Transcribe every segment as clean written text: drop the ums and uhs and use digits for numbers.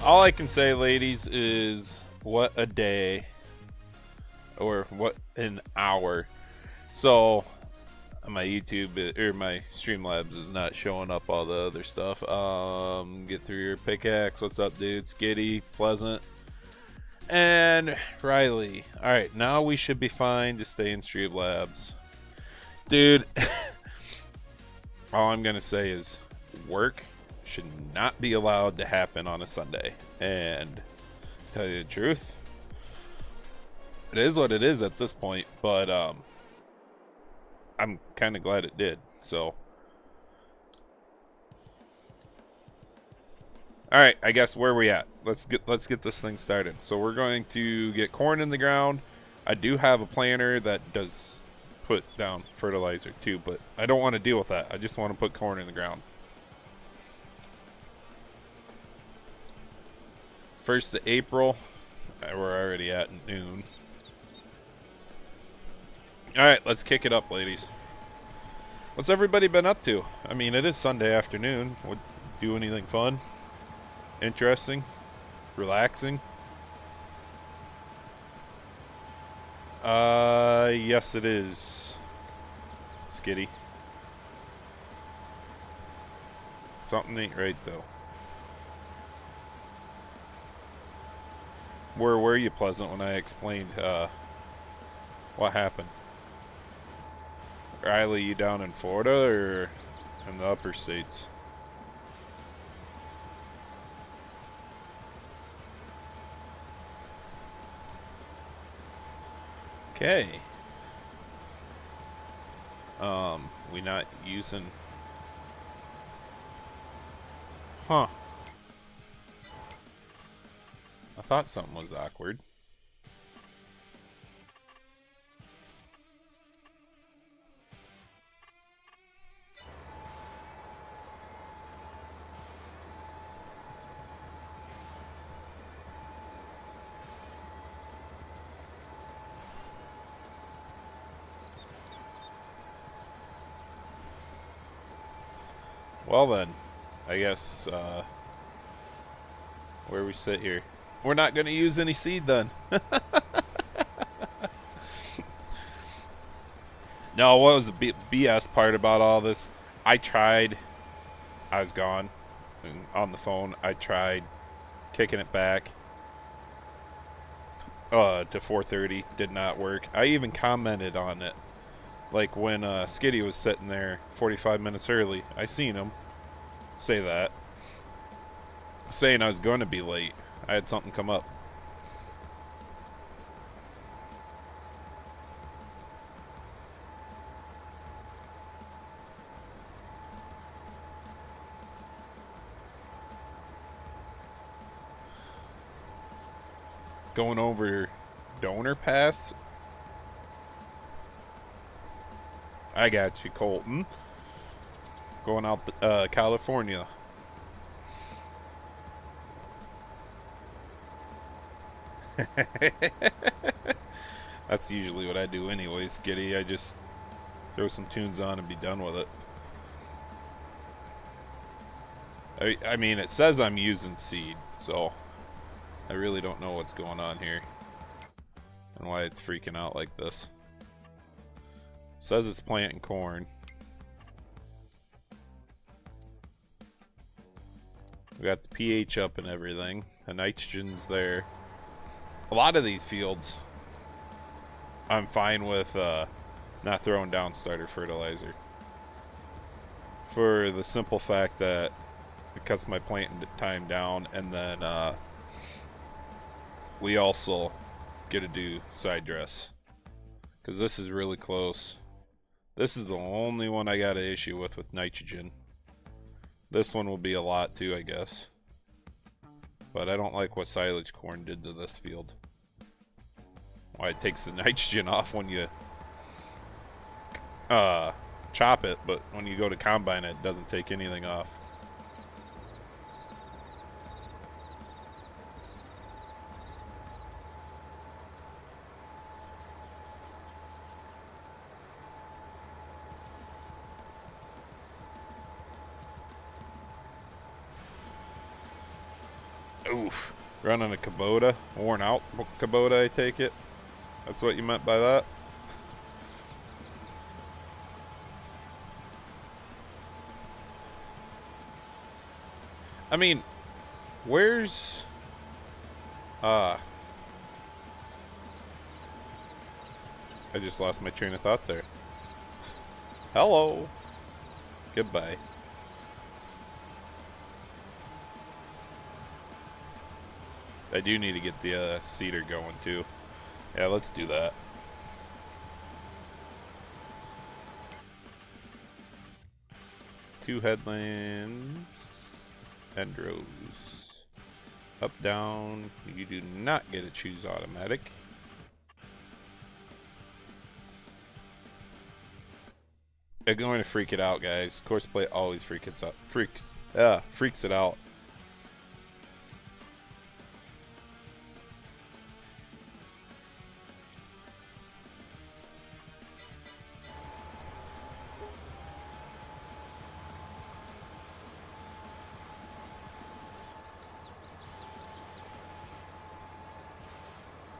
All I can say, ladies, is what a day, or what an hour. So my YouTube or my Streamlabs is not showing up all the other stuff. Get through your pickaxe. What's up, dude? Skitty, Pleasant, and Riley. All right, now we should be fine to stay in Streamlabs, dude. All I'm gonna say is work should not be allowed to happen on a Sunday. And to tell you the truth, it is what it is at this point. But I'm kind of glad it did. So, all right, I guess where are we at? Let's get this thing started. So we're going to get corn in the ground. I do have a planter that does put down fertilizer too, but I don't want to deal with that. I just want to put corn in the ground. 1st of April. We're already at noon. All right, let's kick it up, ladies. What's everybody been up to? I mean, it is Sunday afternoon. Would do anything fun? Interesting? Relaxing? Yes it is. Skitty. Something ain't right though. Where were you, Pleasant, when I explained what happened? Riley, you down in Florida or in the upper states? Okay. We not using... Huh. I thought something was awkward. Well then, I guess, where we sit here. We're not going to use any seed then. No, what was the BS part about all this? I tried. I was gone. On the phone, I tried kicking it back to 4:30. Did not work. I even commented on it. Like when Skitty was sitting there 45 minutes early. I seen him say that. Saying I was going to be late. I had something come up. Going over Donor Pass. I got you, Colton. Going out California. That's usually what I do anyway, Skitty. I just throw some tunes on and be done with it. I mean, it says I'm using seed, so I really don't know what's going on here and why it's freaking out like this. It says it's planting corn. We got the pH up and everything. The nitrogen's there. A lot of these fields, I'm fine with not throwing down starter fertilizer. For the simple fact that it cuts my planting time down, and then we also get to do side dress. Because this is really close. This is the only one I got an issue with nitrogen. This one will be a lot too, I guess. But I don't like what silage corn did to this field. Why it takes the nitrogen off when you chop it, but when you go to combine it, it doesn't take anything off. Oof. Running a Kubota. Worn out Kubota, I take it. That's what you meant by that? I mean, where's... I just lost my train of thought there. Hello. Goodbye. I do need to get the cedar going too. Yeah, let's do that. Two headlands. End rows. Up, down. You do not get to choose automatic. They're going to freak it out, guys. Courseplay always freaks it out.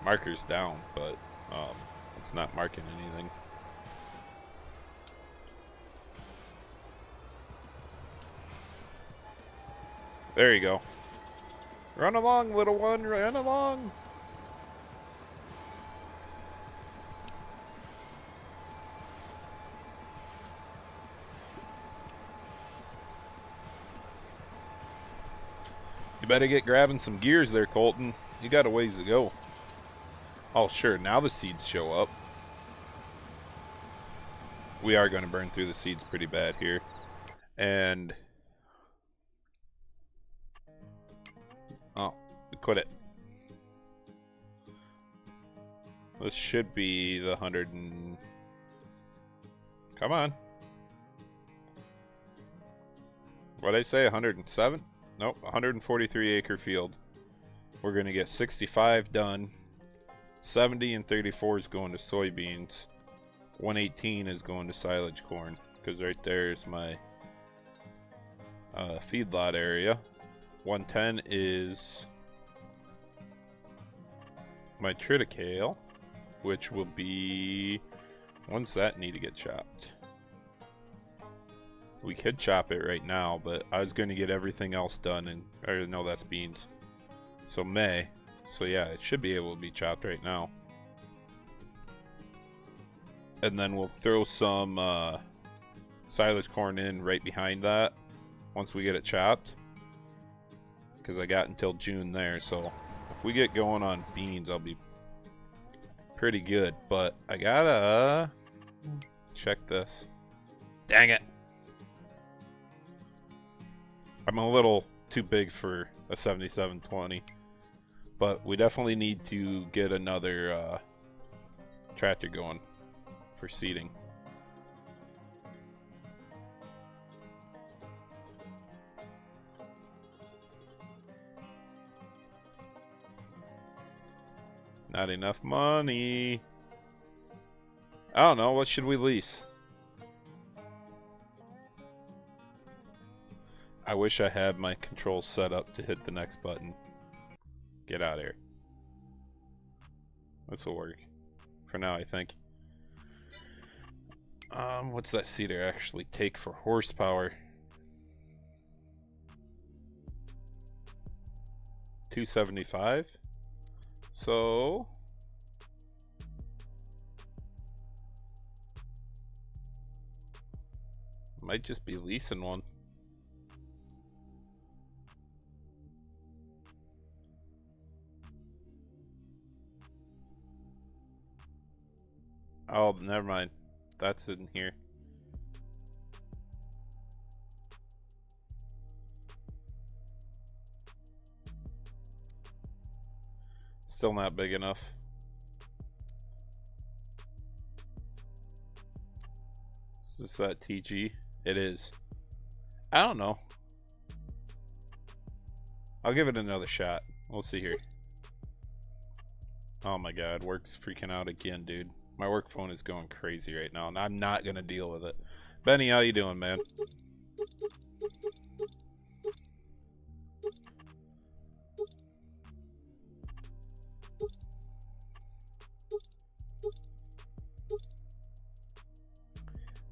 Marker's down, but it's not marking anything. There you go. Run along, little one, run along. You better get grabbing some gears there, Colton. You got a ways to go. Oh, sure. Now the seeds show up. We are going to burn through the seeds pretty bad here. And... oh, we quit it. This should be the 100 and... come on. What'd I say? 107? Nope, 143 acre field. We're going to get 65 done. 70 and 34 is going to soybeans. 118 is going to silage corn, because right there is my feedlot area. 110 is my triticale, which will be... when's that need to get chopped? We could chop it right now, but I was going to get everything else done, and I already know that's beans. So May. So yeah, it should be able to be chopped right now. And then we'll throw some silage corn in right behind that once we get it chopped. Because I got until June there, so if we get going on beans, I'll be pretty good. But I gotta check this. Dang it! I'm a little too big for a 7720. But we definitely need to get another tractor going for seeding. Not enough money. I don't know, what should we lease? I wish I had my controls set up to hit the next button. Get out of here. This will work. For now, I think. What's that seeder actually take for horsepower? 275. So... might just be leasing one. Oh, never mind. That's in here. Still not big enough. Is this that TG? It is. I don't know. I'll give it another shot. We'll see here. Oh my god, work's freaking out again, dude. My work phone is going crazy right now, and I'm not gonna deal with it. Benny, how you doing, man?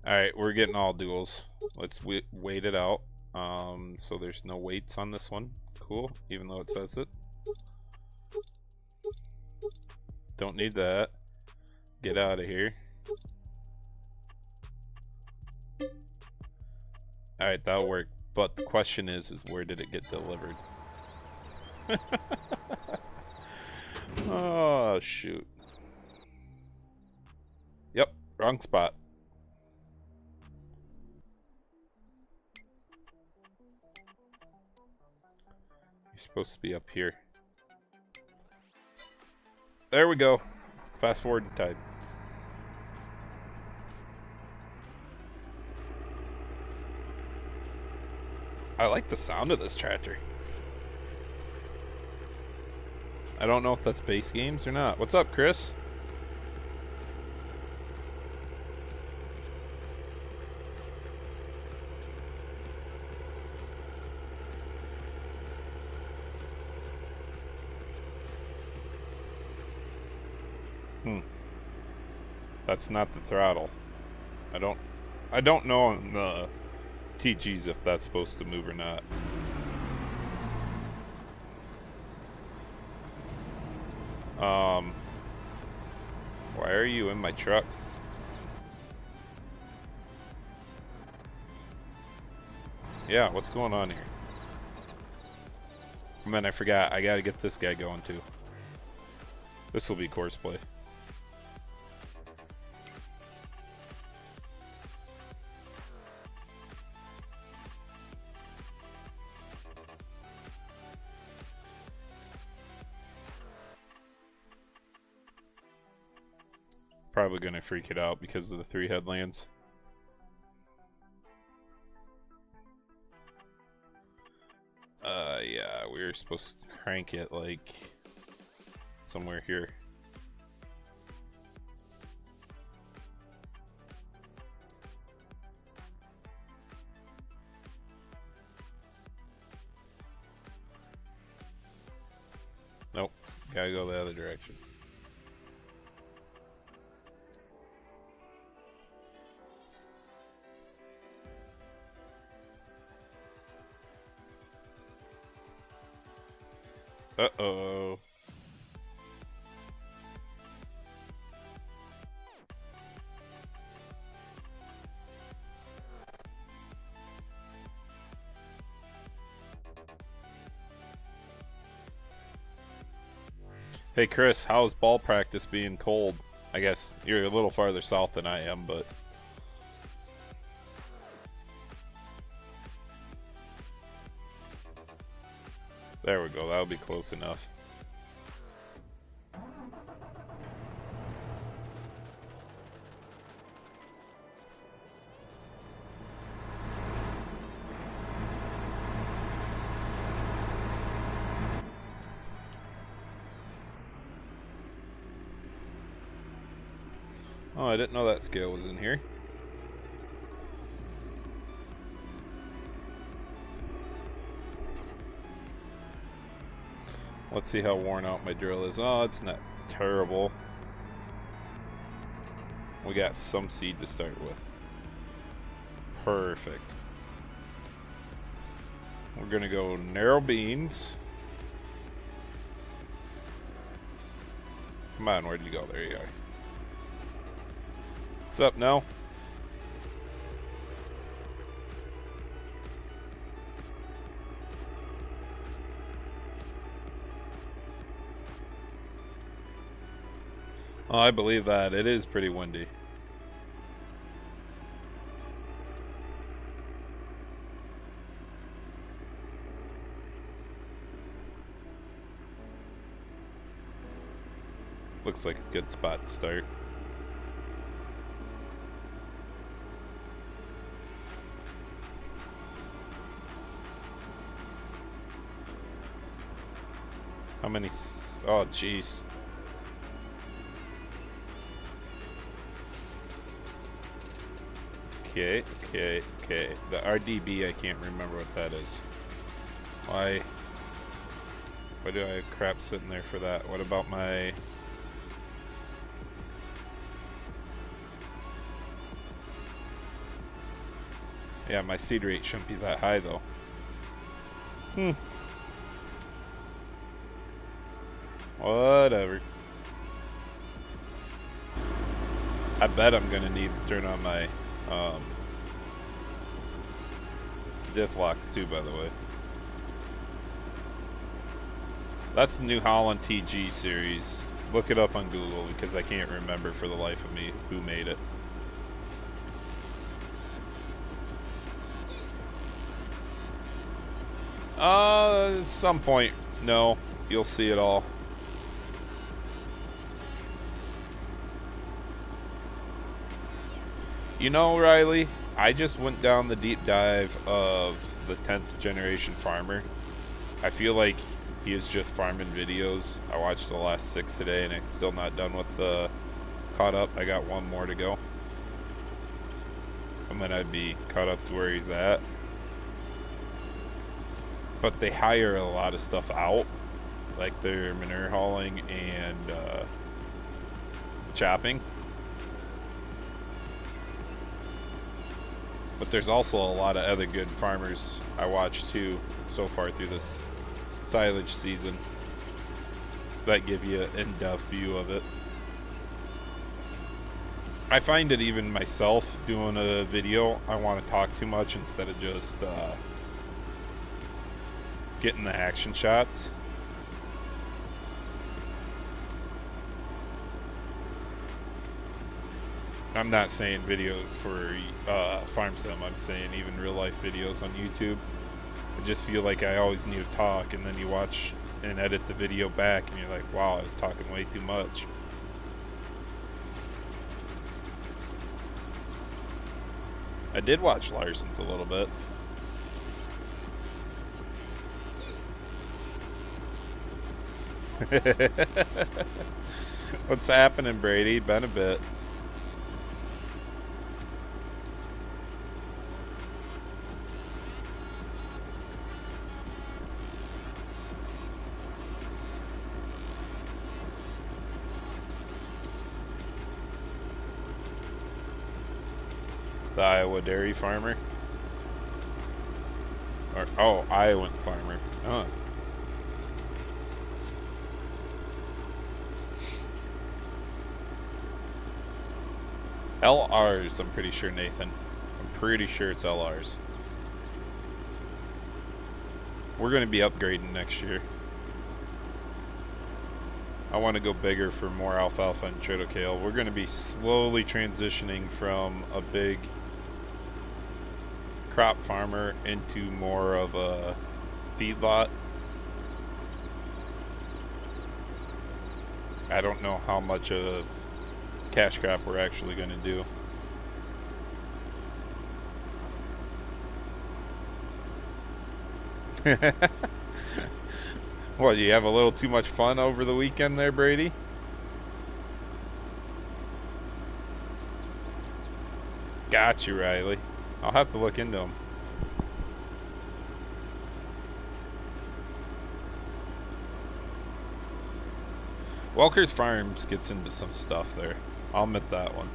Alright, we're getting all duels. Let's wait it out. So there's no weights on this one. Cool, even though it says it. Don't need that. Get out of here. Alright, that'll work. But the question is where did it get delivered? Oh, shoot. Yep, wrong spot. You're supposed to be up here. There we go. Fast forward in time. I like the sound of this tractor. I don't know if that's base games or not. What's up, Chris? That's not the throttle. I don't know on the TGs if that's supposed to move or not. Why are you in my truck? Yeah, what's going on here? And then I forgot, I gotta get this guy going too. This will be course play. Probably gonna freak it out because of the 3 headlands. Yeah, we were supposed to crank it like somewhere here. Nope, gotta go the other direction. Uh-oh. Hey Chris, how's ball practice being cold? I guess you're a little farther south than I am, but... There we go, that'll be close enough. Oh, I didn't know that scale was in here. Let's see how worn out my drill is. Oh, it's not terrible. We got some seed to start with. Perfect. We're gonna go narrow beams. Come on, where'd you go? There you are. What's up, Nell? Oh, I believe that. It is pretty windy. Looks like a good spot to start. How many? Oh, jeez. Okay. The RDB, I can't remember what that is. Why do I have crap sitting there for that? What about my... Yeah, my seed rate shouldn't be that high though. Whatever. I bet I'm gonna need to turn on my diff locks too, by the way. That's the New Holland TG series. Look it up on Google because I can't remember for the life of me who made it. At some point, no. You'll see it all. You know, Riley, I just went down the deep dive of the 10th generation farmer. I feel like he is just farming videos. I watched the last 6 today and I'm still not done with the caught up. I got 1 more to go. And then I'd be caught up to where he's at. But they hire a lot of stuff out, like their manure hauling and chopping. But there's also a lot of other good farmers I watched too so far through this silage season that give you an in-depth view of it. I find it even myself doing a video, I want to talk too much instead of just getting the action shots. I'm not saying videos for farm sim, I'm saying even real life videos on YouTube. I just feel like I always need to talk, and then you watch and edit the video back and you're like, wow, I was talking way too much. I did watch Larson's a little bit. What's happening, Brady? Been a bit. The Iowa dairy farmer? Or, oh, Iowan farmer. Oh. LRs, I'm pretty sure, Nathan. I'm pretty sure it's LRs. We're going to be upgrading next year. I want to go bigger for more alfalfa and triticale. We're going to be slowly transitioning from a big crop farmer into more of a feedlot. I don't know how much of cash crop we're actually going to do. What, you have a little too much fun over the weekend there, Brady? Got you, Riley. I'll have to look into them. Welker's Farms gets into some stuff there. I'll admit that one.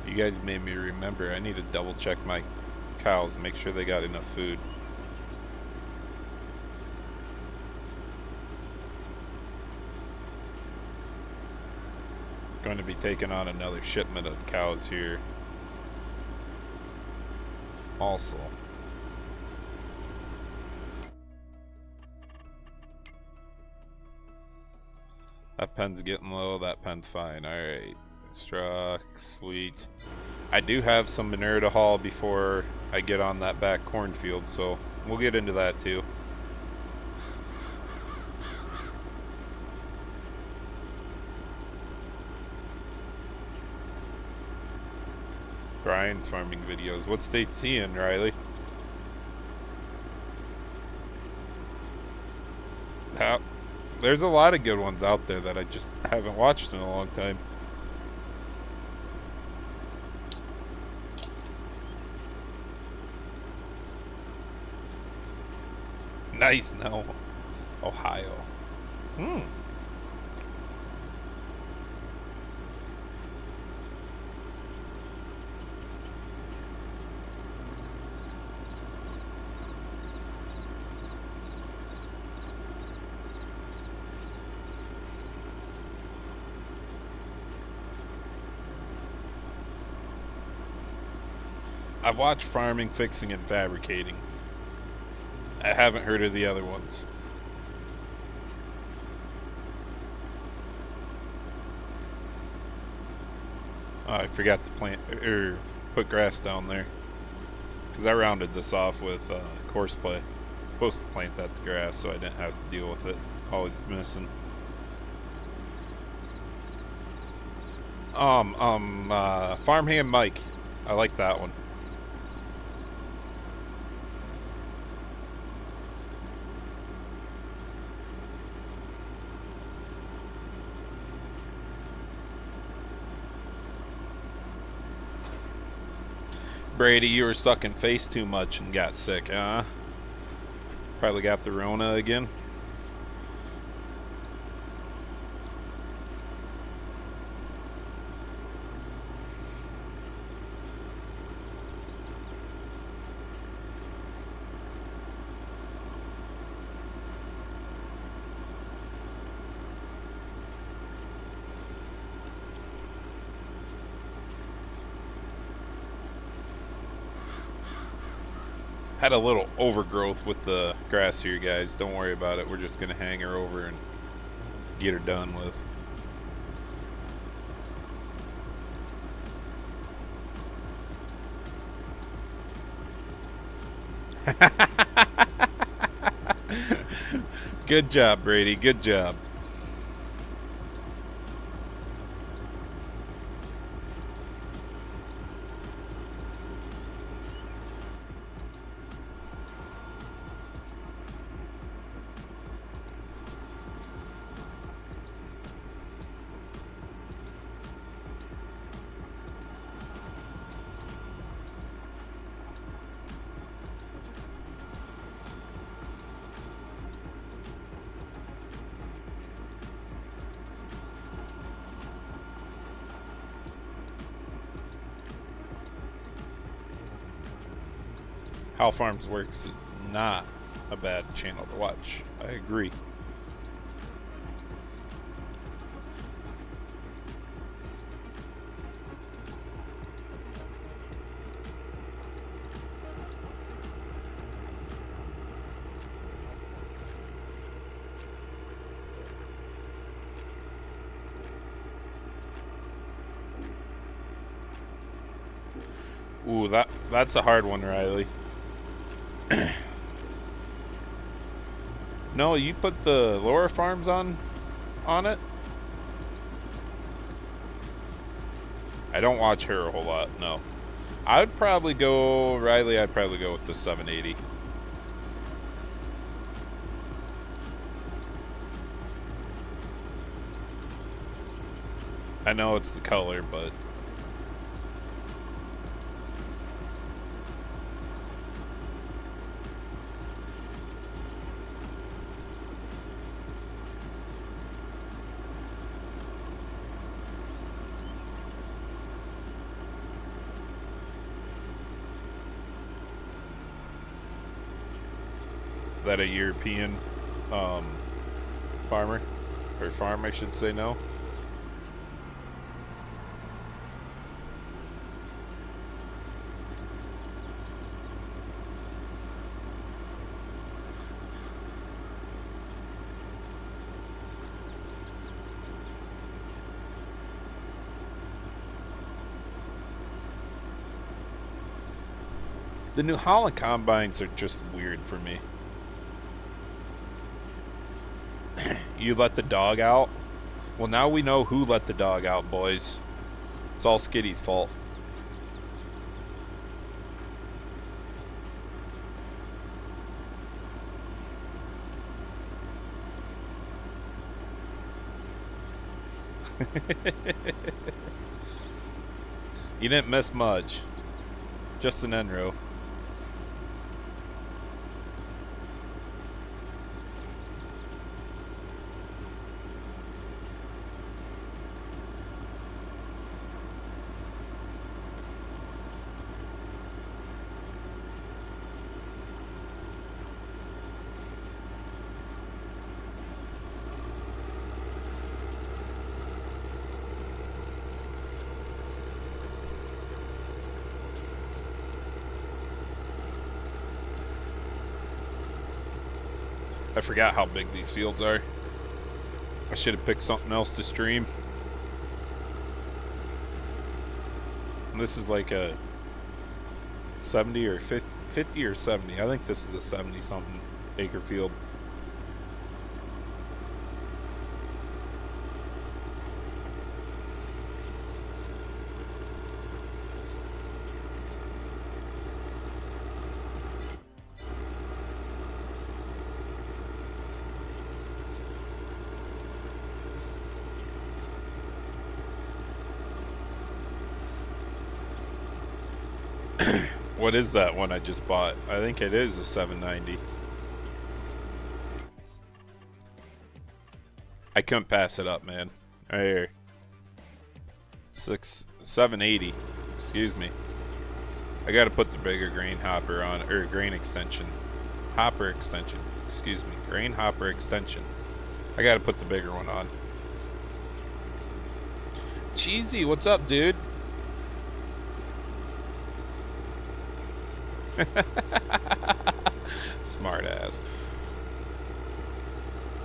You guys made me remember I need to double check my cows, make sure they got enough food. Going to be taking on another shipment of cows here also. That pen's getting low, that pen's fine. Alright. Struck, sweet. I do have some manure to haul before I get on that back cornfield, so we'll get into that too. Brian's farming videos. What state's he in, Riley? There's a lot of good ones out there that I just haven't watched in a long time. Nice, no. Ohio. I've watched Farming, Fixing, and Fabricating. I haven't heard of the other ones. Oh, I forgot to plant or put grass down there because I rounded this off with course play. I'm supposed to plant that to grass so I didn't have to deal with it always missing. Farmhand Mike. I like that one. Brady, you were stuck in face too much and got sick, huh? Probably got the Rona again. Had a little overgrowth with the grass here, guys. Don't worry about it. We're just going to hang her over and get her done with. Good job, Brady. Good job. How Farms Works is not a bad channel to watch. I agree. Ooh, that's a hard one, Riley. No, you put the Laura Farms on it? I don't watch her a whole lot, no. I'd probably go, Riley, I'd probably go with the 780. I know it's the color, but... that a European farmer or farm, I should say. No, the New Holland combines are just weird for me. You let the dog out? Well, now we know who let the dog out, boys. It's all Skitty's fault. You didn't miss much. Just an end row. I forgot how big these fields are. I should have picked something else to stream. And this is like a 70 or 50 or 70. I think this is a 70 something acre field. What is that one I just bought? I think it is a 790. I couldn't pass it up, man. Right here. 780. Excuse me. I gotta put the bigger grain hopper on, or grain extension. Hopper extension. Excuse me. Grain hopper extension. I gotta put the bigger one on. Cheesy, what's up, dude? Smart ass.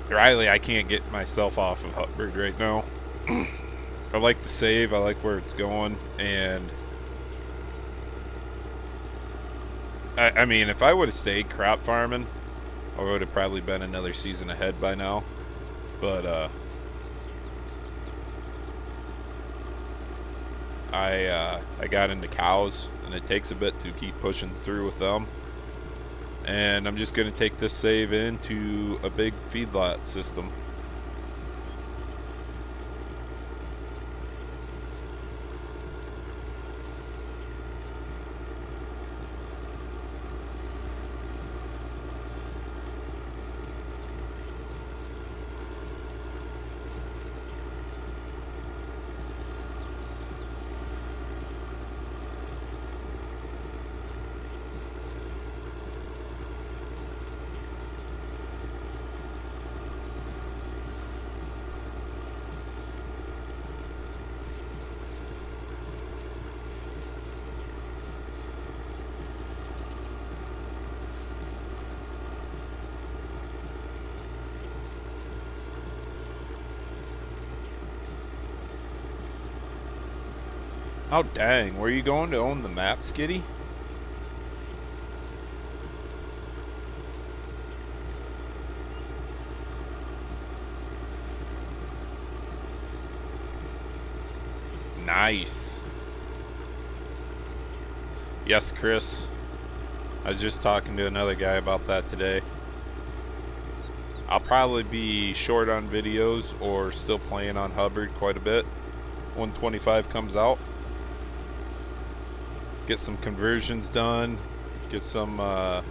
Riley, I can't get myself off of Hubbard right now. I like to save, I like where it's going, and I mean, if I would have stayed crop farming, I would have probably been another season ahead by now. But I got into cows, and it takes a bit to keep pushing through with them. And I'm just going to take this save into a big feedlot system. Oh dang, were you going to own the map, Skitty? Nice. Yes, Chris. I was just talking to another guy about that today. I'll probably be short on videos or still playing on Hubbard quite a bit when 25 comes out. Get some conversions done. Get some, I'd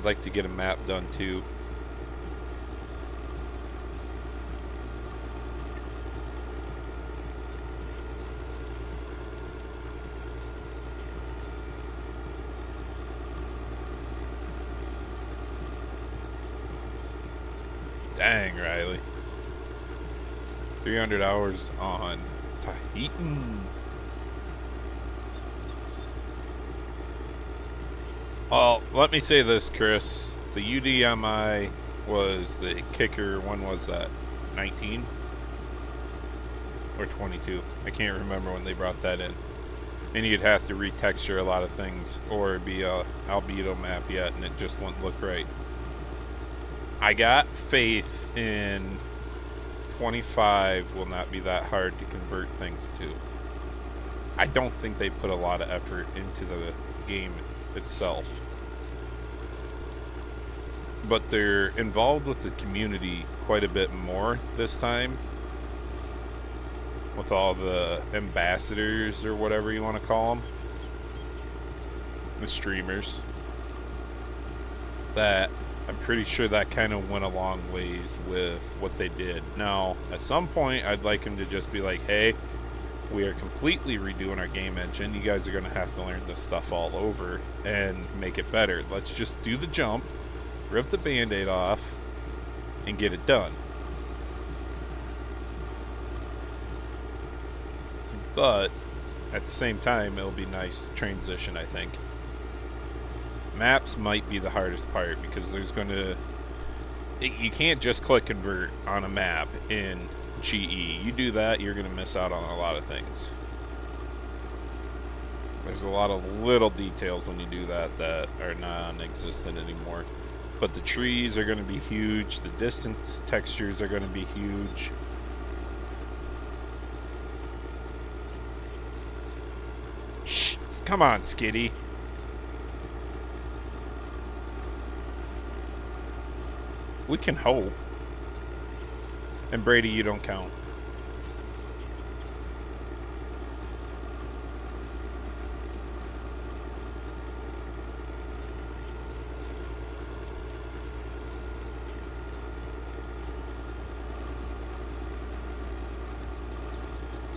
like to get a map done too. Dang, Riley. 300 hours on Tahitian. Well, let me say this, Chris. The UDMI was the kicker. When was that? 19? Or 22? I can't remember when they brought that in. And you'd have to retexture a lot of things, or it'd be a albedo map yet, and it just wouldn't look right. I got faith in 25 will not be that hard to convert things to. I don't think they put a lot of effort into the game itself. But they're involved with the community quite a bit more this time. with all the ambassadors or whatever you want to call them, the streamers, that I'm pretty sure that kind of went a long ways with what they did. Now, at some point, I'd like them to just be like, hey, we are completely redoing our game engine. You guys are going to have to learn this stuff all over and make it better. Let's just do the jump, rip the Band-Aid off, and get it done. But at the same time, it'll be nice transition, I think. Maps might be the hardest part because there's going to... You can't just click convert on a map in GE. You do that, you're going to miss out on a lot of things. There's a lot of little details when you do that that are non-existent anymore. But the trees are going to be huge. The distance textures are going to be huge. Shh! Come on, Skitty. We can hope. And Brady, you don't count.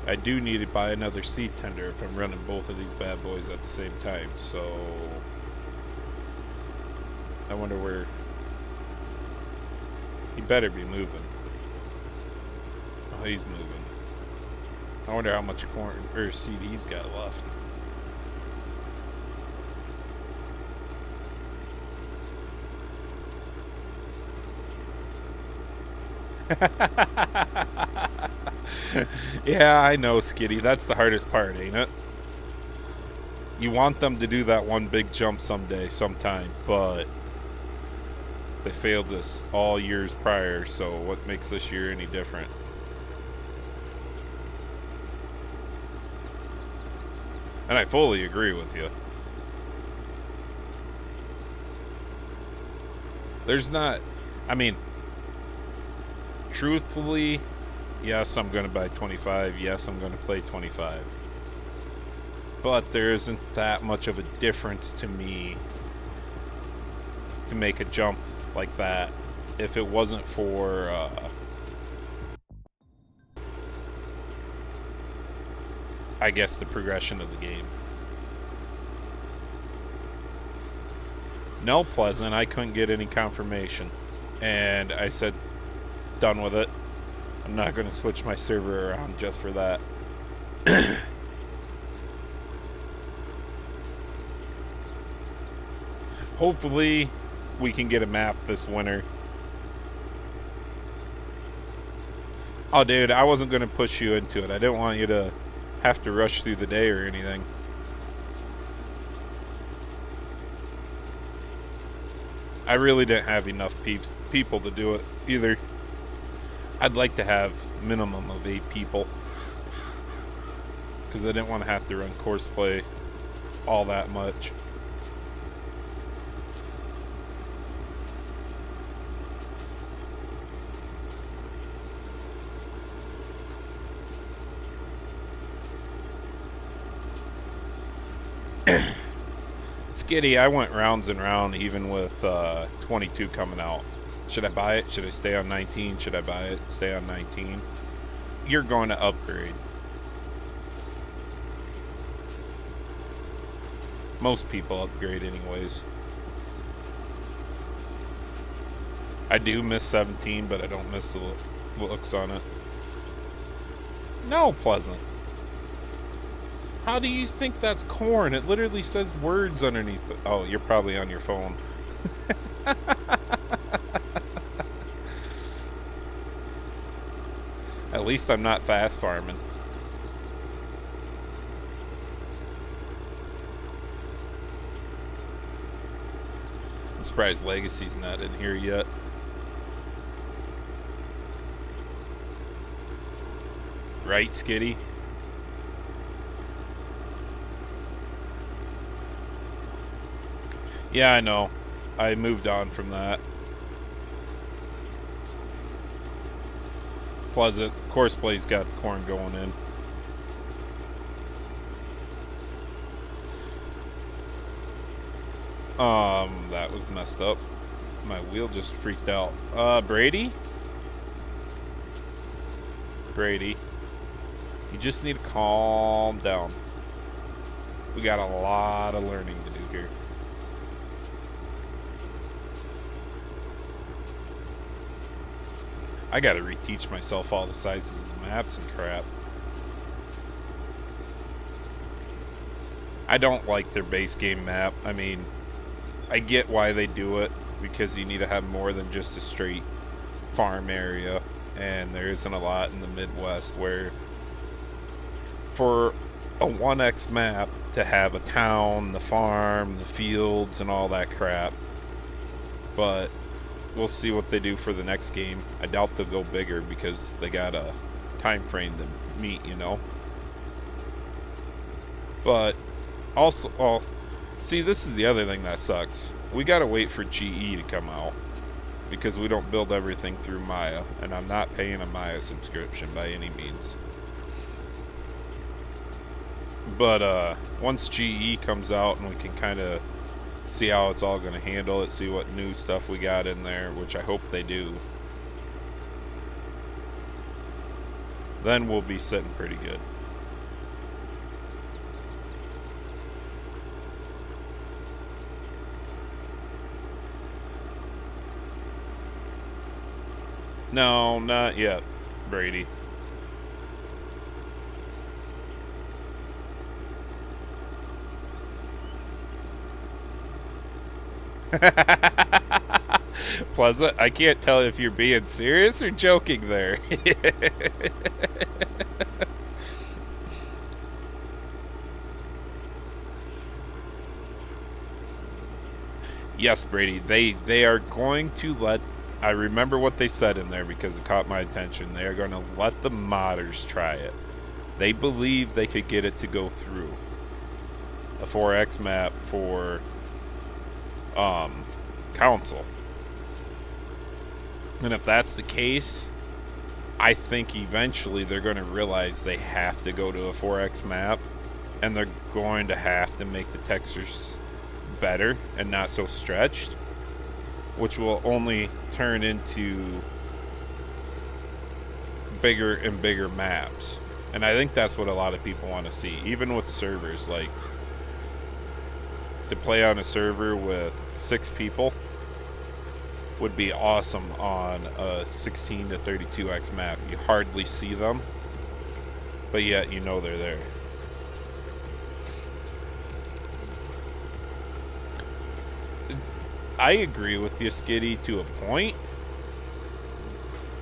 I do need to buy another seed tender if I'm running both of these bad boys at the same time, so I wonder where he better be moving. Oh, he's moving. I wonder how much corn or seed he's got left. Yeah, I know, Skitty. That's the hardest part, ain't it? You want them to do that one big jump sometime, but they failed this all years prior, so what makes this year any different? And I fully agree with you. There's not... I mean, truthfully, yes, I'm going to buy 25. Yes, I'm going to play 25. But there isn't that much of a difference to me to make a jump like that if it wasn't for I guess the progression of the game. No, Pleasant, I couldn't get any confirmation, and I said done with it. I'm not going to switch my server around just for that. Hopefully we can get a map this winter. Oh, dude, I wasn't going to push you into it. I didn't want you to have to rush through the day or anything. I really didn't have enough people to do it either. I'd like to have minimum of 8 people, because I didn't want to have to run course play all that much. Skitty, I went rounds and round even with 22 coming out. Should I buy it? Should I stay on 19? Should I buy it? Stay on 19? You're going to upgrade. Most people upgrade anyways. I do miss 17, but I don't miss the looks on it. No, Pleasant. How do you think that's corn? It literally says words underneath it. Oh, you're probably on your phone. At least I'm not fast farming. I'm surprised Legacy's not in here yet. Right, Skitty? Yeah, I know. I moved on from that. Pleasant. Course play's got corn going in. That was messed up. My wheel just freaked out. Brady? Brady. You just need to calm down. We got a lot of learning to do here. I gotta reteach myself all the sizes of the maps and crap. I don't like their base game map. I mean, I get why they do it, because you need to have more than just a straight farm area, and there isn't a lot in the Midwest where for a 1x map to have a town, the farm, the fields, and all that crap. But we'll see what they do for the next game. I doubt they'll go bigger because they got a time frame to meet, you know. But also, oh, see, this is the other thing that sucks. We gotta wait for GE to come out because we don't build everything through Maya, and I'm not paying a Maya subscription by any means. But once GE comes out and we can kind of see how it's all going to handle it, see what new stuff we got in there, which I hope they do, then we'll be sitting pretty good. No, not yet, Brady. Pleasant, I can't tell if you're being serious or joking there. Yes, Brady, they are going to let, I remember what they said in there because it caught my attention. They are going to let the modders try it. They believe they could get it to go through a 4X map for council. And if that's the case, I think eventually they're going to realize they have to go to a 4X map, and they're going to have to make the textures better and not so stretched, which will only turn into bigger and bigger maps. And I think that's what a lot of people want to see, even with servers. Like, to play on a server with 6 people would be awesome on a 16 to 32x map. You hardly see them, but yet you know they're there. I agree with you, Skitty, to a point.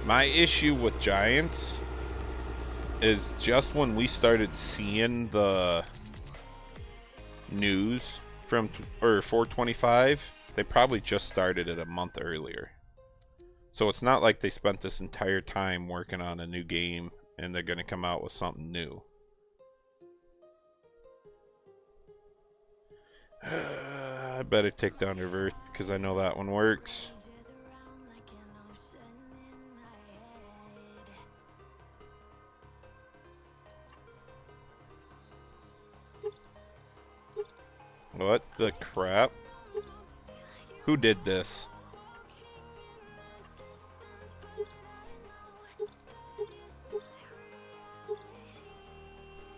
My issue with Giants is just when we started seeing the news from 425, they probably just started it a month earlier. So it's not like they spent this entire time working on a new game and they're going to come out with something new. I better take down Earth because I know that one works. What the crap? Who did this?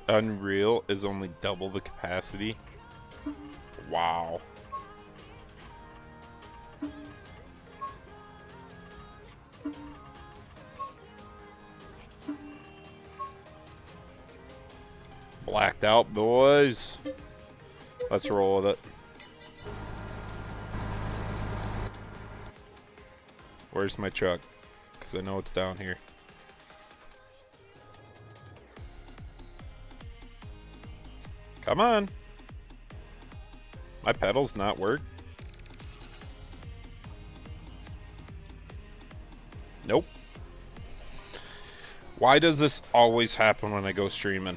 Unreal is only double the capacity. Wow. Blacked out, boys. Let's roll with it. Where's my truck? Because I know it's down here. Come on. My pedals not work. Nope. Why does this always happen when I go streaming?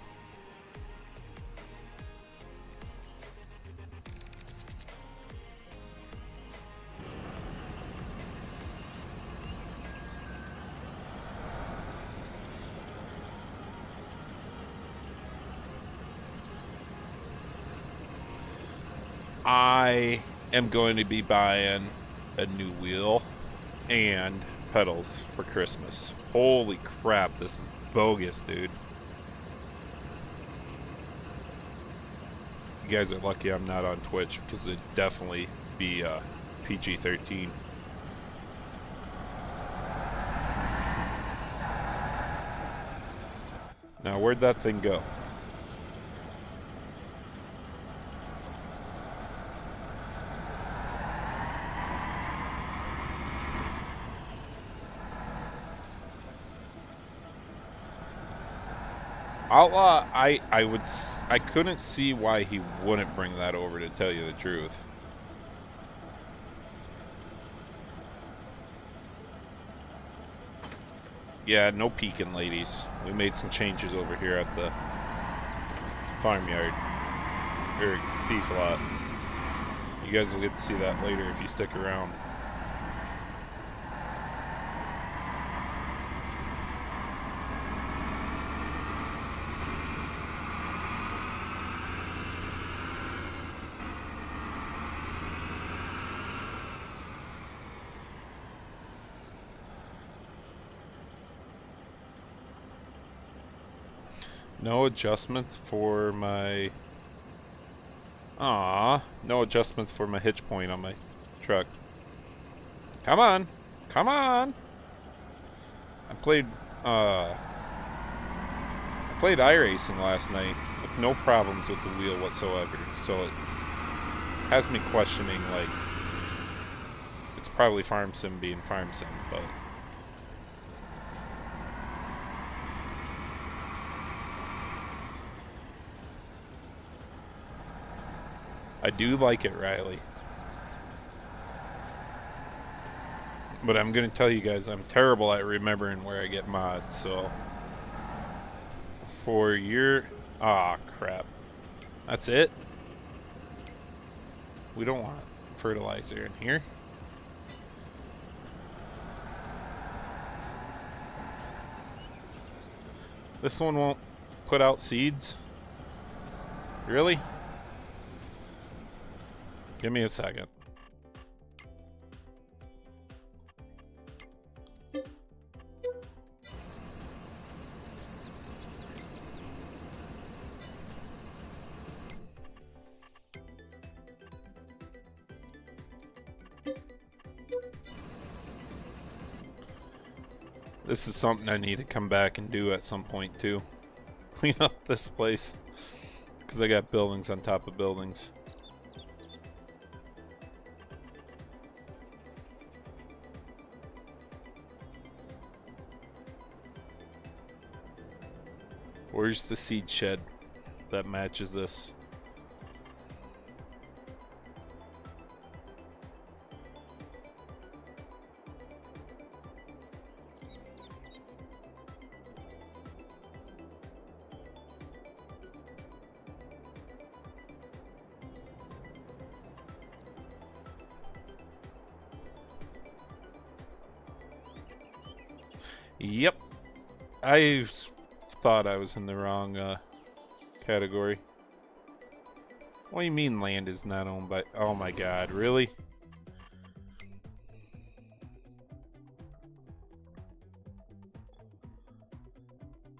I am going to be buying a new wheel and pedals for Christmas. Holy crap, this is bogus, dude. You guys are lucky I'm not on Twitch, because it'd definitely be PG-13. Now, where'd that thing go? Outlaw, I couldn't see why he wouldn't bring that over, to tell you the truth. Yeah, no peeking, ladies. We made some changes over here at the farmyard, or beef lot. You guys will get to see that later if you stick around. No adjustments for my... no adjustments for my hitch point on my truck. Come on! Come on! I played iRacing last night with no problems with the wheel whatsoever, so it has me questioning, like, it's probably Farm Sim being Farm Sim, but... I do like it, Riley. But I'm gonna tell you guys, I'm terrible at remembering where I get mods, so... For your... Ah, crap. That's it? We don't want fertilizer in here. This one won't put out seeds? Really? Give me a second. This is something I need to come back and do at some point too. Clean up this place, because I got buildings on top of buildings. Where's the seed shed that matches this? Yep. I thought I was in the wrong category. What do you mean land is not owned by... Oh my god, really?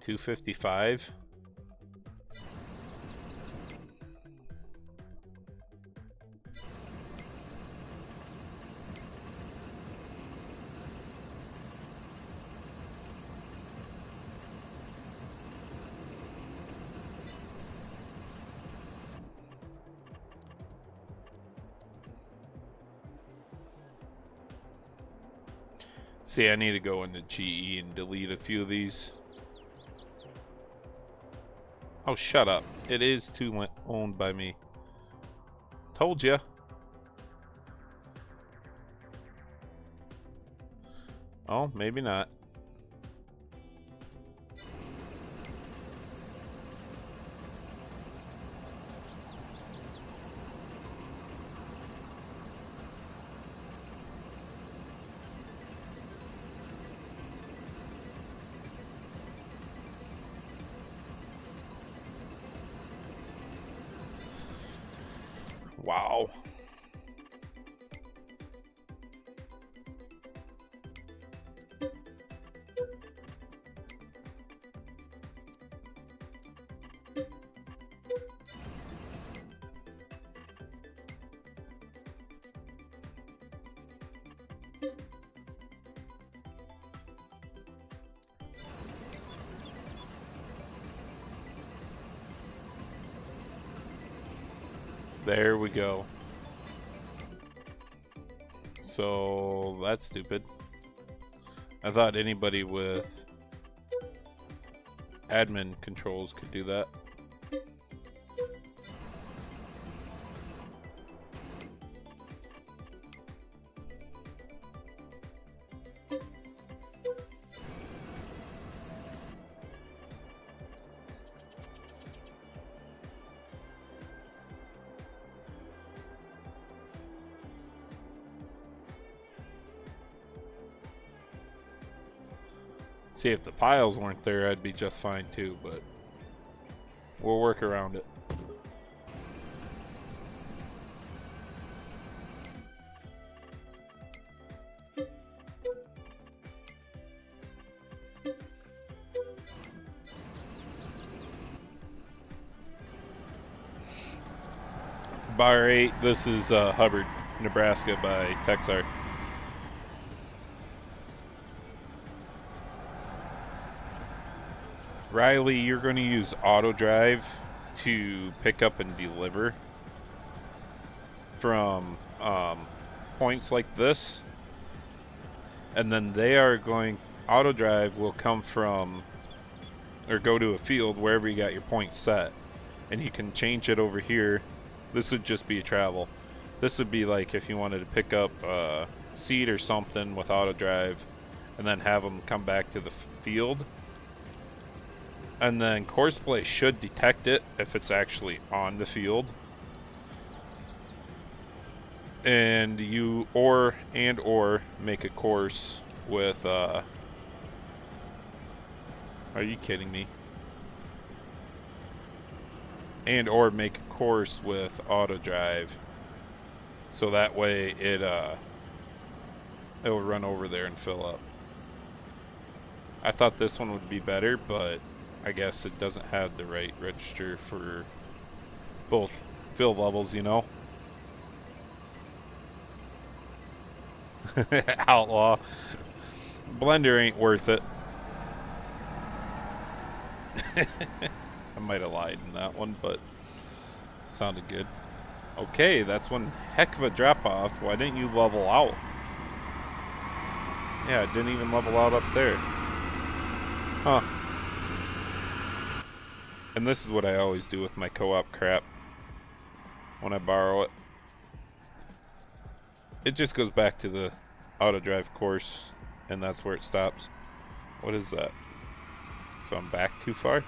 $255? See, I need to go into GE and delete a few of these. Oh, shut up. It is too owned by me. Told ya. Oh, maybe not. Wow. There we go. So that's stupid. I thought anybody with admin controls could do that. See, if the piles weren't there, I'd be just fine too, but we'll work around it. Bar 8, this is Hubbard, Nebraska by Texar. Riley, you're going to use auto drive to pick up and deliver from points like this, and then they are going, auto drive will come from, or go to a field wherever you got your point set, and you can change it over here. This would just be a travel. This would be like if you wanted to pick up seed or something with auto drive and then have them come back to the field. And then Courseplay should detect it if it's actually on the field. And you or make a course with are you kidding me? And or make a course with auto drive. So that way it'll run over there and fill up. I thought this one would be better, but I guess it doesn't have the right register for both fill levels, you know? Outlaw. Blender ain't worth it. I might have lied in that one, but sounded good. Okay, that's one heck of a drop off. Why didn't you level out? Yeah, it didn't even level out up there. Huh. And this is what I always do with my co-op crap when I borrow it. It just goes back to the auto drive course, and that's where it stops. What is that? So I'm back too far?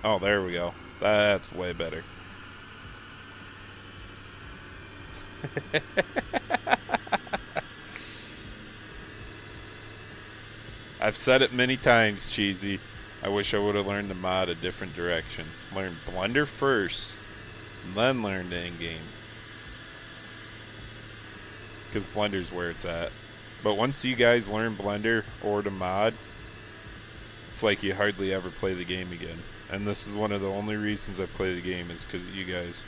Oh, there we go. That's way better. I've said it many times, Cheesy. I wish I would have learned the mod a different direction. Learn Blender first, then learn the in-game. Because Blender's where it's at. But once you guys learn Blender or the mod, it's like you hardly ever play the game again. And this is one of the only reasons I play the game is because of you guys.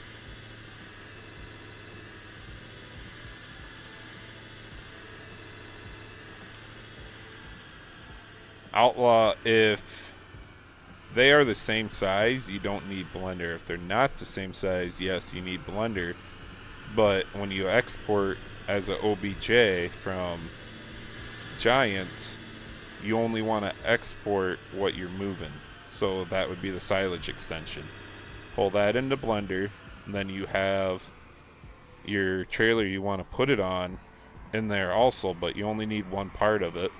Outlaw, if they are the same size, you don't need Blender. If they're not the same size, yes, you need Blender. But when you export as an OBJ from Giants, you only want to export what you're moving. So that would be the silage extension. Pull that into Blender, and then you have your trailer you want to put it on in there also, but you only need one part of it.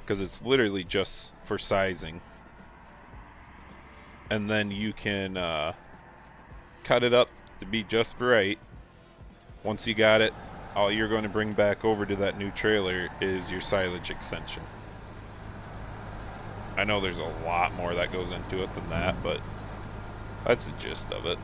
Because it's literally just for sizing. And then you can cut it up to be just right. Once you got it, all you're going to bring back over to that new trailer is your silage extension. I know there's a lot more that goes into it than that, but that's the gist of it.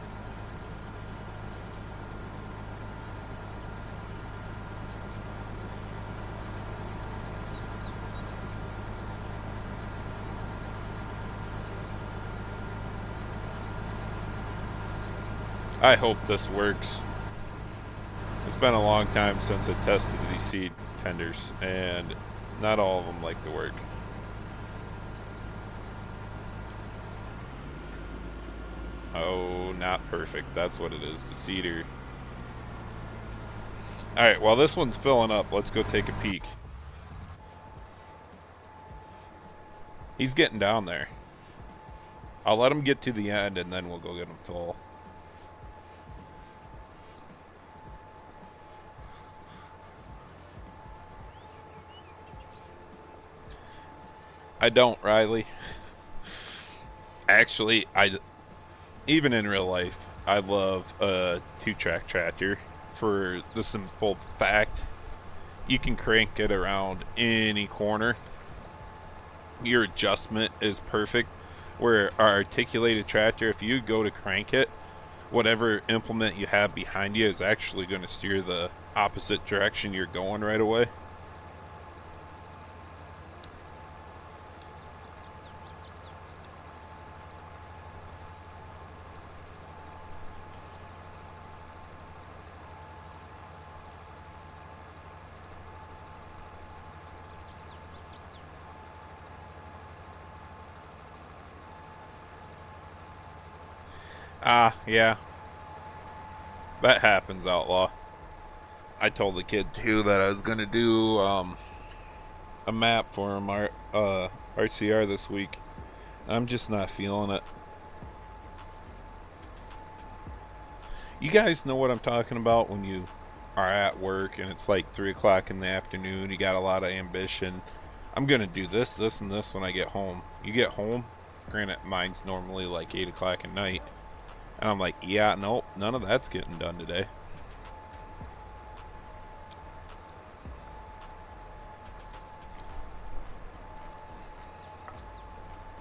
I hope this works. It's been a long time since I tested these seed tenders, and not all of them like to work. Oh, not perfect. That's what it is. The seeder. Alright, well, this one's filling up. Let's go take a peek. He's getting down there. I'll let him get to the end, and then we'll go get him full. I don't, Riley. Actually, even in real life, I love a 2-track tractor for the simple fact you can crank it around any corner. Your adjustment is perfect. Where our articulated tractor, if you go to crank it, whatever implement you have behind you is actually going to steer the opposite direction you're going right away. Yeah. That happens, Outlaw. I told the kid, too, that I was going to do a map for him, RCR this week. I'm just not feeling it. You guys know what I'm talking about when you are at work and it's like 3 o'clock in the afternoon. You got a lot of ambition. I'm going to do this, this, and this when I get home. You get home, granted, mine's normally like 8 o'clock at night. And I'm like, yeah, nope, none of that's getting done today.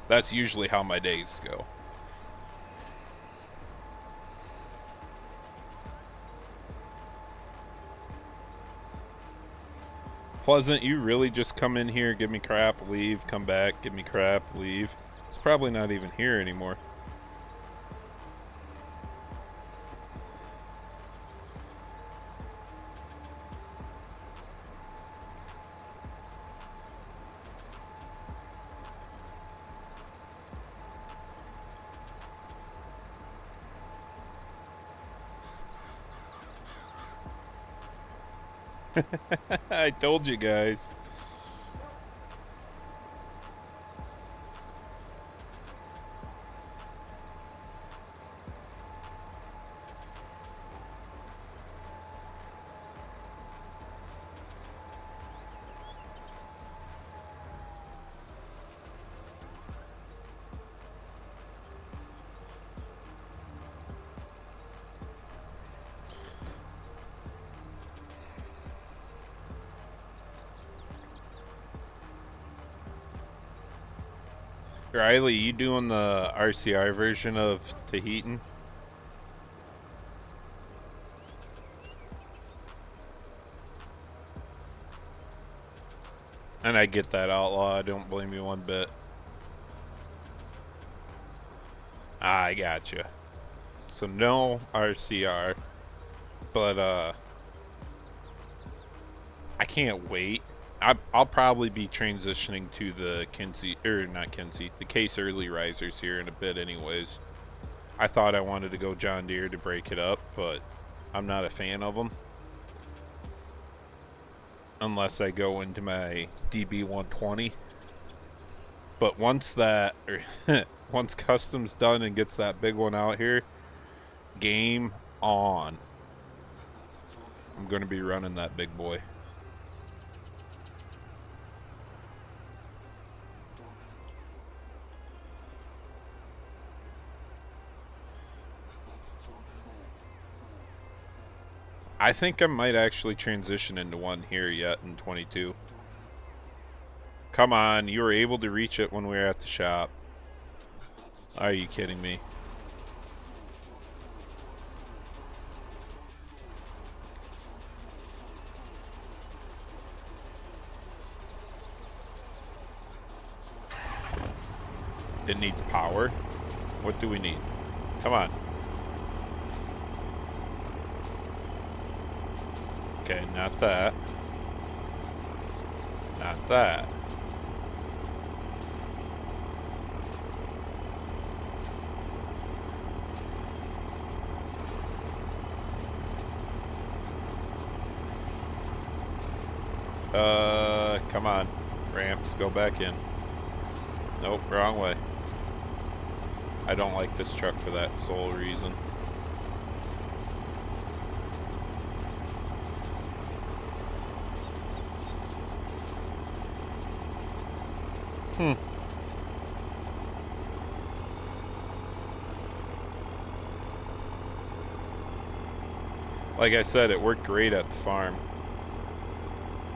That's usually how my days go. Pleasant, you really just come in here, give me crap, leave, come back, give me crap, leave. It's probably not even here anymore. I told you guys. Riley, you doing the RCR version of Tahitian? And I get that, Outlaw. I don't blame you one bit. I gotcha. So no RCR, but I can't wait. I'll probably be transitioning to the the Case early risers here in a bit anyways. I thought I wanted to go John Deere to break it up, but I'm not a fan of them. Unless I go into my DB120. But once once custom's done and gets that big one out here, game on. I'm going to be running that big boy. I think I might actually transition into one here yet in 22. Come on, you were able to reach it when we were at the shop. Are you kidding me? It needs power? What do we need? Come on. Okay, not that. Not that. Come on. Ramps, go back in. Nope, wrong way. I don't like this truck for that sole reason. Like I said, it worked great at the farm.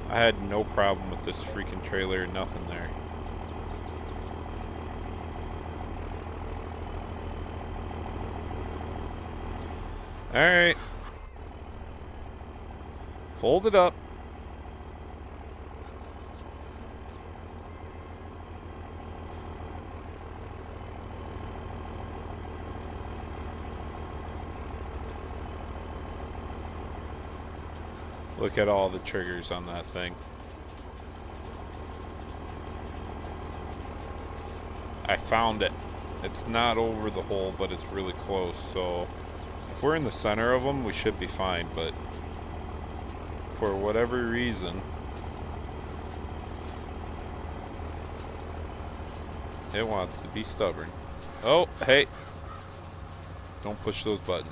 I had no problem with this freaking trailer, nothing there. Alright. Fold it up. Look at all the triggers on that thing. I found it. It's not over the hole, but it's really close, so if we're in the center of them, we should be fine, but for whatever reason, it wants to be stubborn. Oh, hey! Don't push those buttons.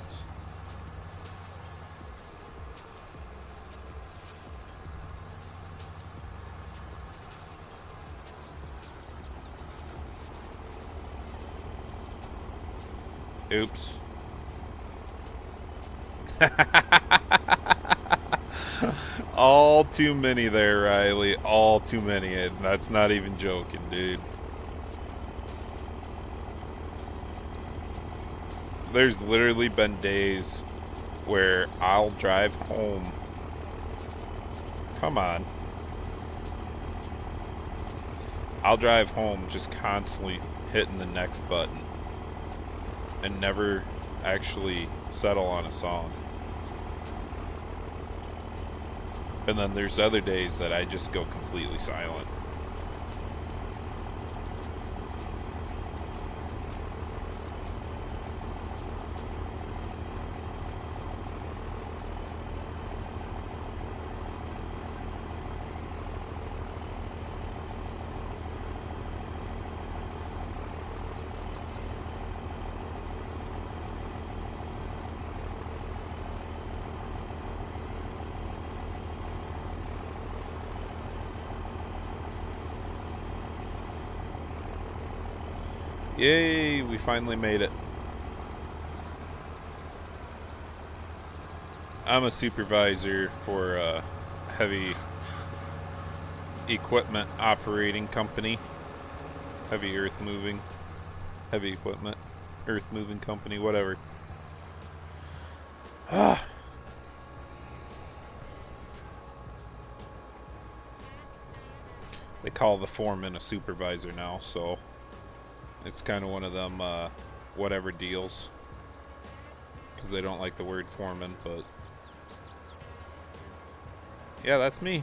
Oops. All too many there, Riley. All too many. And that's not even joking, dude. There's literally been days where I'll drive home. Come on. I'll drive home just constantly hitting the next button and never actually settle on a song. And then there's other days that I just go completely silent. Yay, we finally made it. I'm a supervisor for a heavy equipment operating company. Heavy earth moving. Heavy equipment. Earth moving company, whatever. They call the foreman a supervisor now, so it's kind of one of them whatever deals, because they don't like the word foreman, but yeah, that's me.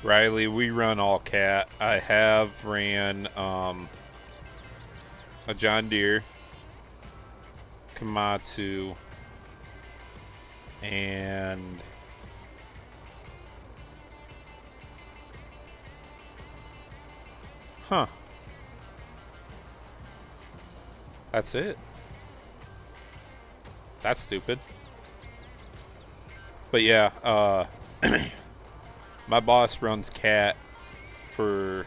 Riley, we run all cat. I have ran a John Deere, Komatsu, and that's it. That's stupid. But yeah, my boss runs cat for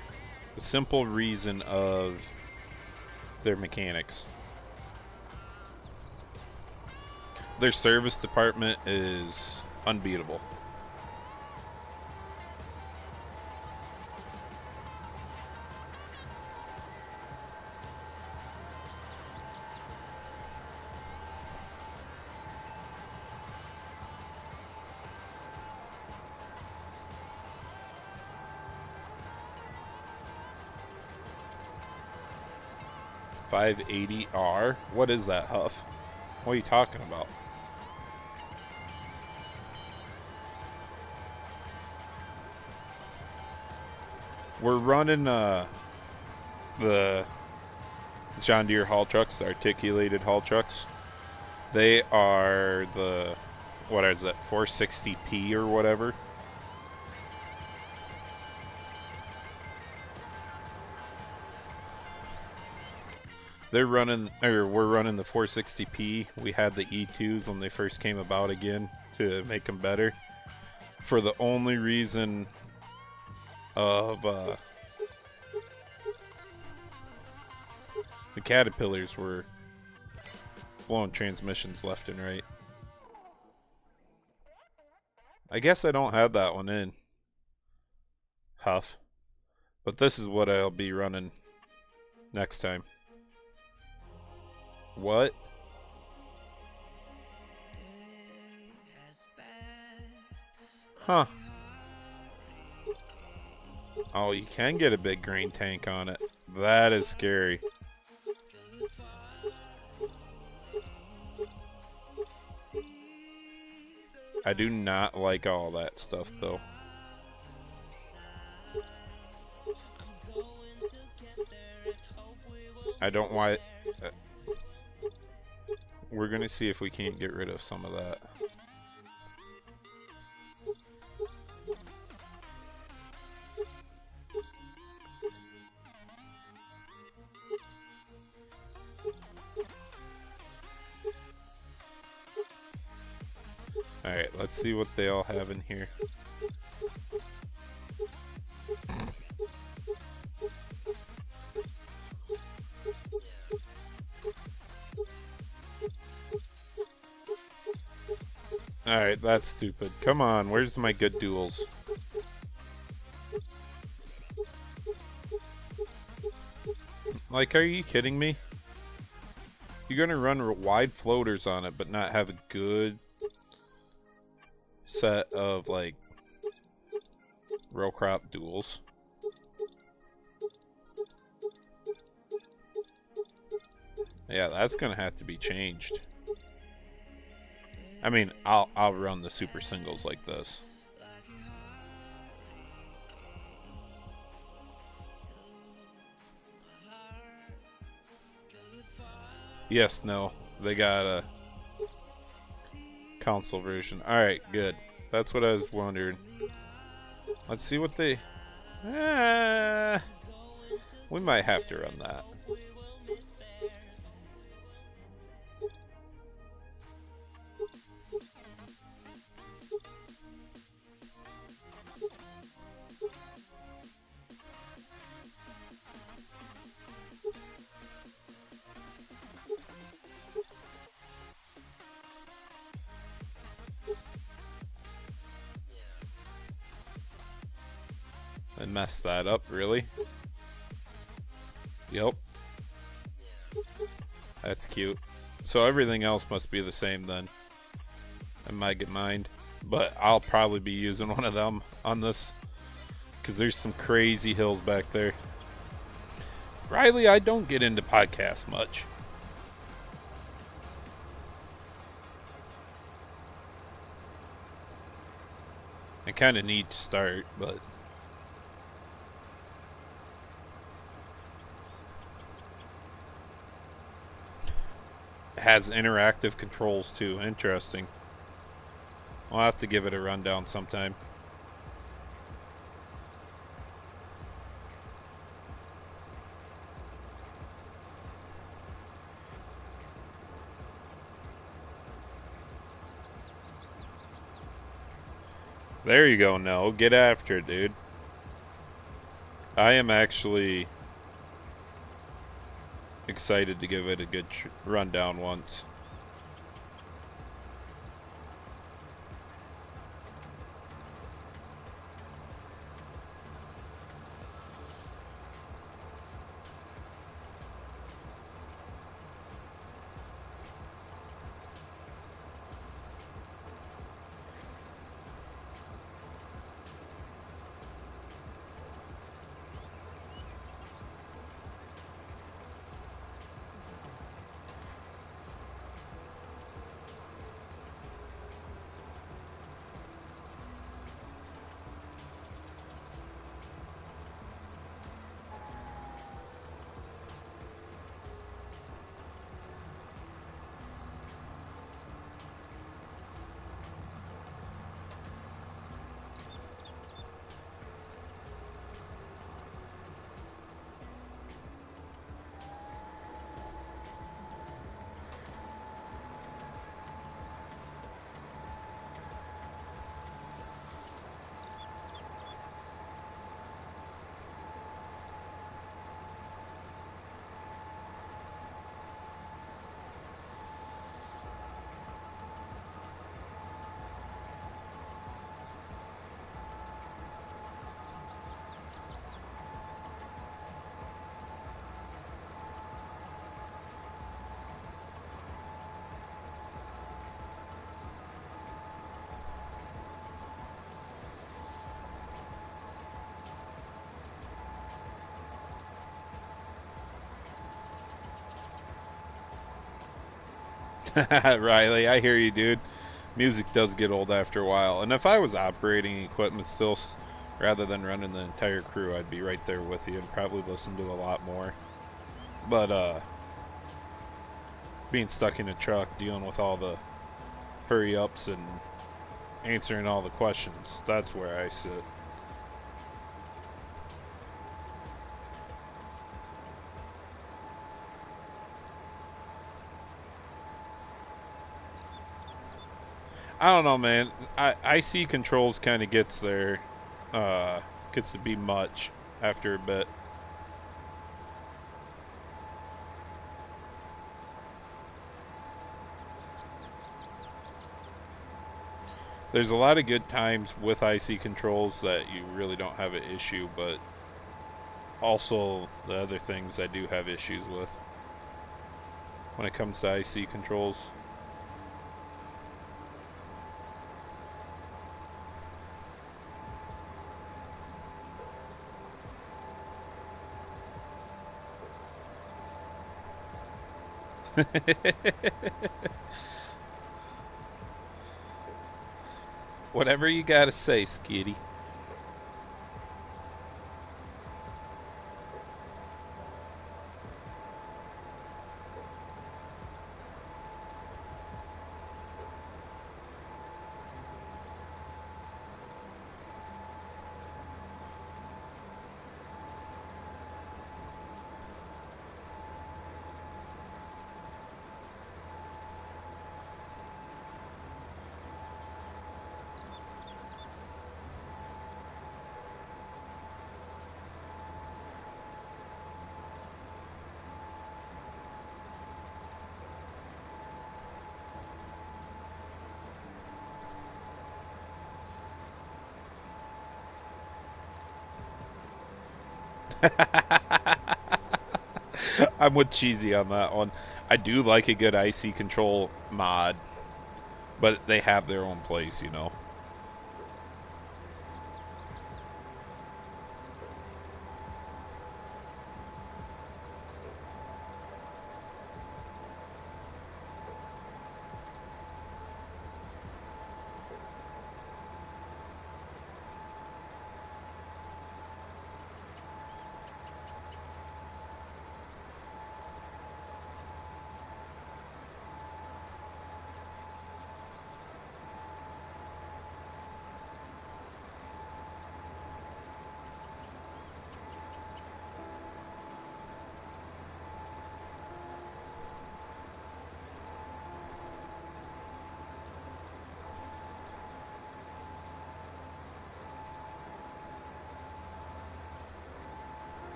the simple reason of their mechanics. Their service department is unbeatable. $580R? What is that, Huff? What are you talking about? We're running the John Deere haul trucks, the articulated haul trucks. They are the, what is that, 460p or whatever. They're running, or we're running the 460p. We had the E2s when they first came about again to make them better. For the only reason of the Caterpillars were blowing transmissions left and right. I guess I don't have that one in, Huff. But this is what I'll be running next time. What? Huh. Oh, you can get a big grain tank on it. That is scary. I do not like all that stuff, though. I don't want... we're gonna see if we can't get rid of some of that. Alright, let's see what they all have in here. Alright, that's stupid. Come on, where's my good duels? Like, are you kidding me? You're gonna run wide floaters on it, but not have a good set of, like, row crop duels. Yeah, that's gonna have to be changed. I mean, I'll run the super singles like this. Yes, no. They got a console version. Alright, good. That's what I was wondering. Let's see what they... we might have to run that. I messed that up, really? Yep. That's cute. So everything else must be the same then. I might get mined. But I'll probably be using one of them on this. Because there's some crazy hills back there. Riley, I don't get into podcasts much. I kind of need to start, but... has interactive controls too. Interesting. I'll have to give it a rundown sometime. There you go, no. Get after it, dude. I am actually excited to give it a good rundown once. Riley, I hear you, dude. Music does get old after a while. And if I was operating equipment still, rather than running the entire crew, I'd be right there with you and probably listen to a lot more. But, being stuck in a truck, dealing with all the hurry-ups and answering all the questions, that's where I sit. I don't know, man. IC controls kind of gets there, gets to be much after a bit. There's a lot of good times with IC controls that you really don't have an issue, but also the other things I do have issues with when it comes to IC controls. Whatever you gotta say, Skitty. I'm with Cheesy on that one. I do like a good IC control mod, but they have their own place, you know.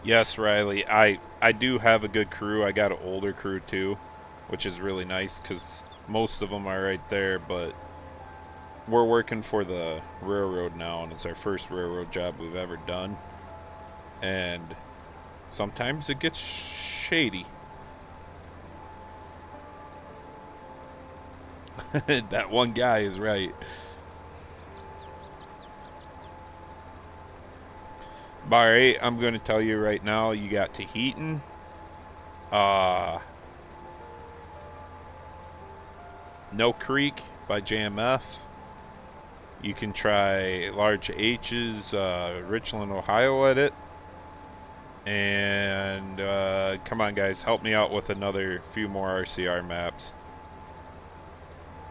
Yes, Riley. I do have a good crew. I got an older crew too, which is really nice because most of them are right there. But we're working for the railroad now, and it's our first railroad job we've ever done. And sometimes it gets shady. That one guy is right. Bar 8, I'm going to tell you right now, you got Tahitian. No Creek by JMF. You can try Large H's Richland, Ohio at it. And come on, guys, help me out with another few more RCR maps.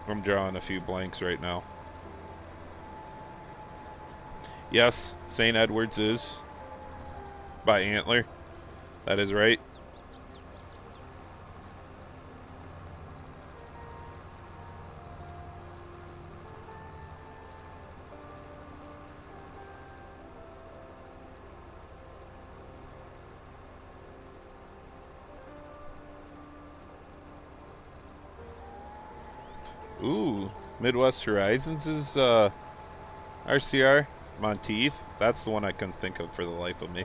I'm drawing a few blanks right now. Yes, St. Edwards is by Antler. That is right. Ooh, Midwest Horizons is RCR. Monteith. That's the one I couldn't think of for the life of me.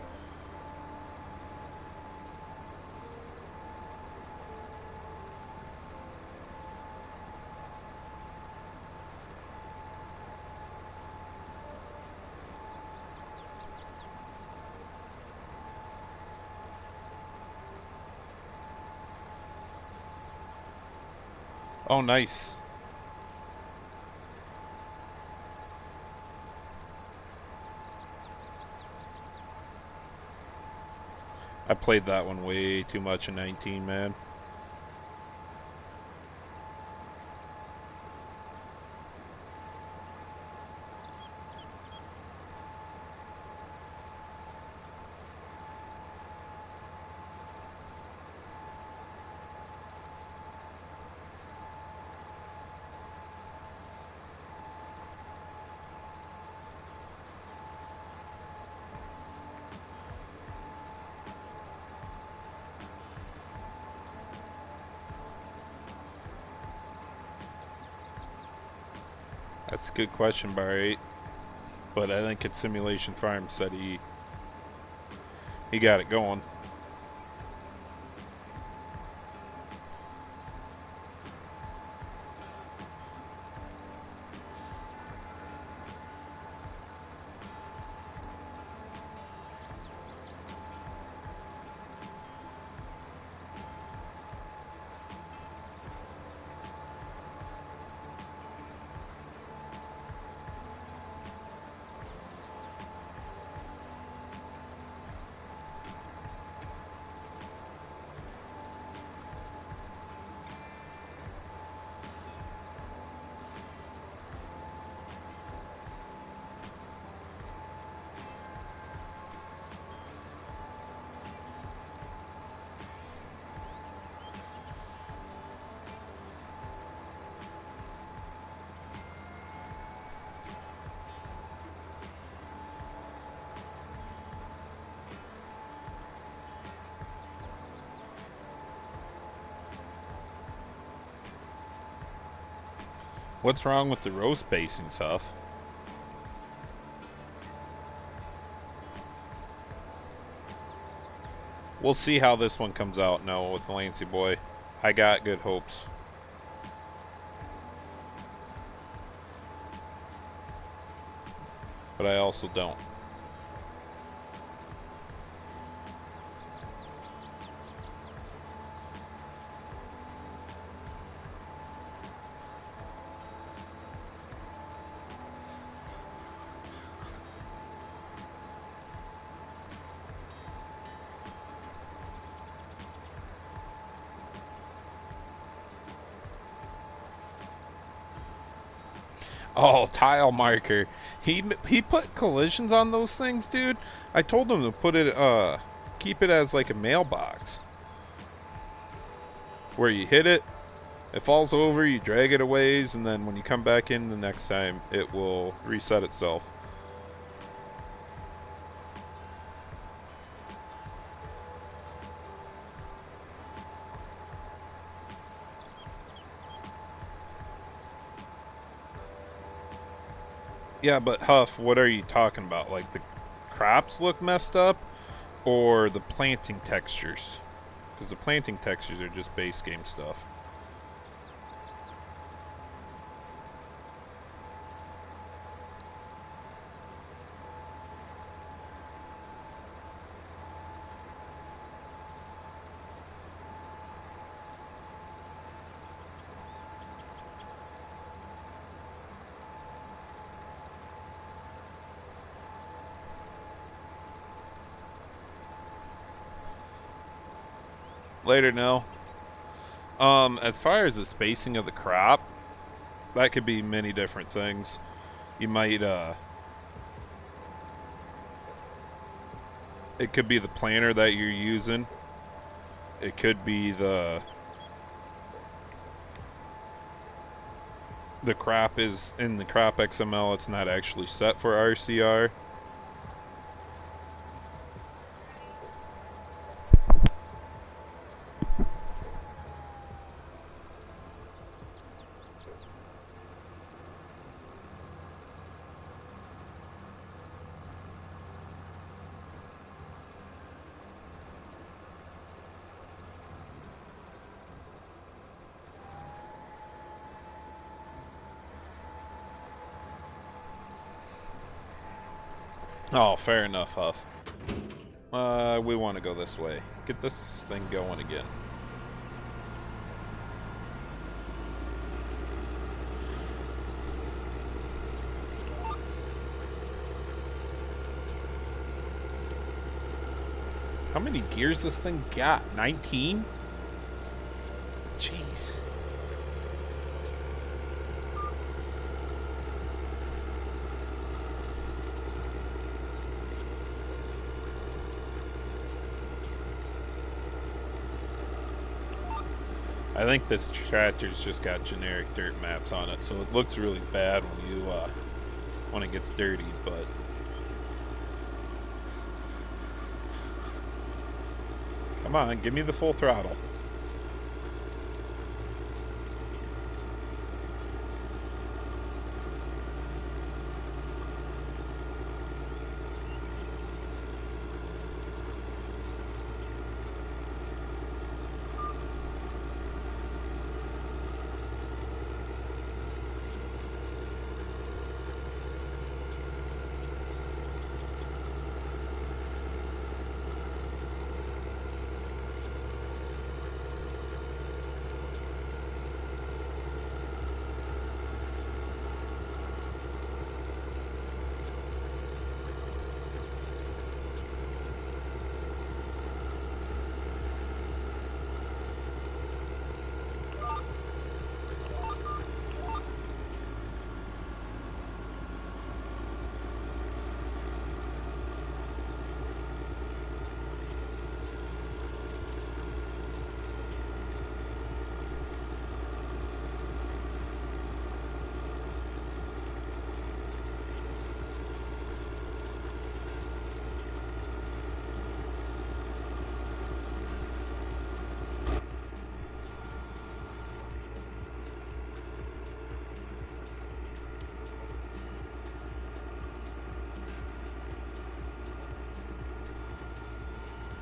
Oh, nice. I played that one way too much in 19, man. That's a good question, Bar 8. But I think it's Simulation Farm said he got it going. What's wrong with the row spacing stuff? We'll see how this one comes out now with Lancey Boy. I got good hopes. But I also don't. Oh, tile marker. He put collisions on those things, dude. I told him to put it keep it as like a mailbox. Where you hit it, it falls over, you drag it a ways, and then when you come back in the next time, it will reset itself. Yeah, but Huff, what are you talking about? Like the crops look messed up, or the planting textures? Because the planting textures are just base game stuff. Later, no. As far as the spacing of the crop, that could be many different things. You might, it could be the planter that you're using. It could be the crop is in the crop XML. It's not actually set for RCR. Oh, fair enough, Huff. We want to go this way. Get this thing going again. How many gears this thing got? 19? Jeez. I think this tractor's just got generic dirt maps on it, so it looks really bad when it gets dirty, but come on, give me the full throttle.